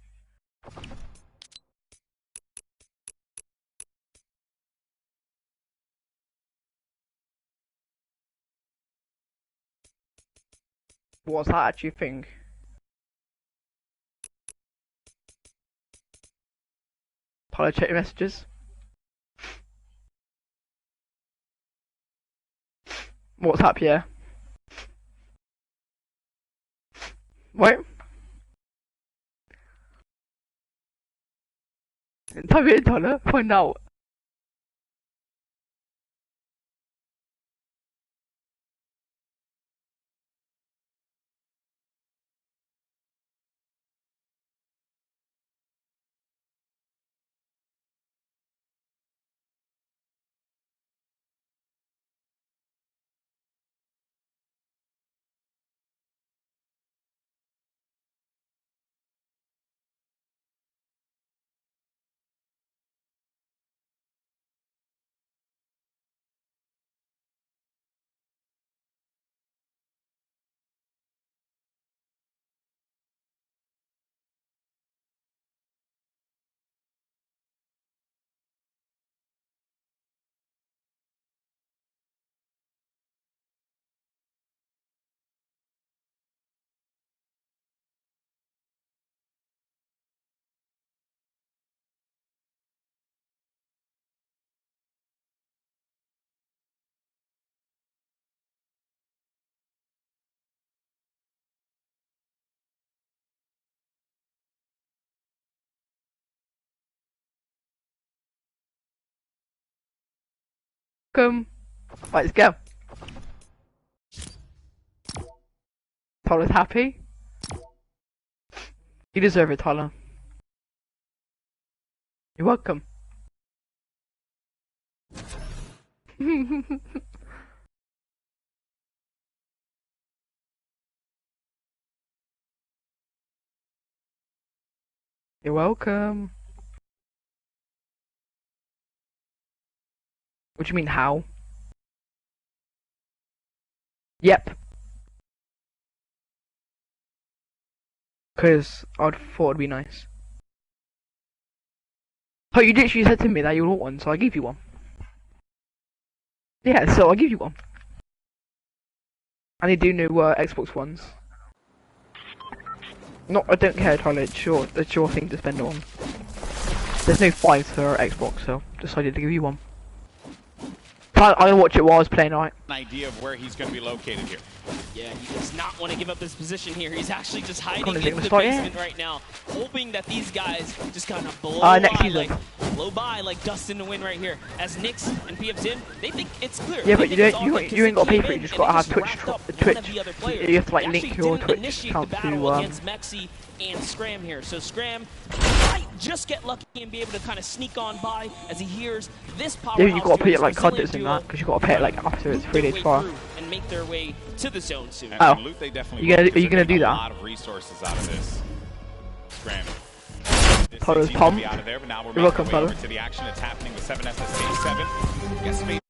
What's that actually thing? Apollo, check your messages. WhatsApp, yeah. Wait. Type it in, Tyler. Find out. Come. Right, let's go. Tyler's happy. You deserve it, Tyler. You're welcome. You're welcome. What do you mean, how? Yep. Because I thought it'd be nice. Oh, you literally said to me that you want one, so I gave you one. Yeah, so I give you one. And they do new Xbox Ones. No, I don't care, Tyler. It's your thing to spend it on. There's no fines for Xbox, so decided to give you one. I watch it while I was playing, right? An idea of where he's going to be located here. Yeah, he does not want to give up his position here. He's actually just hiding in the basement right now, hoping that these guys just kind of blow by like dust in the wind right here. As Nyx and PFZin, they think it's clear. Yeah, but you ain't got to pay for it. You just got to have Twitch. You have to like link your Twitch account to against Mexi and Scram here. So Scram might just get lucky and be able to kind of sneak on by as he hears this powerhouse. Yeah, you got to pay it like condos and that, because you got to pay it like after it's 3 days far. And make their way to the zone soon. Oh, Loot, they definitely are you gonna do that? A lot of resources out of this. Scram. Tyler's pumped. You're welcome, Tyler. To the action that's happening with 7 SSC 7. Yes,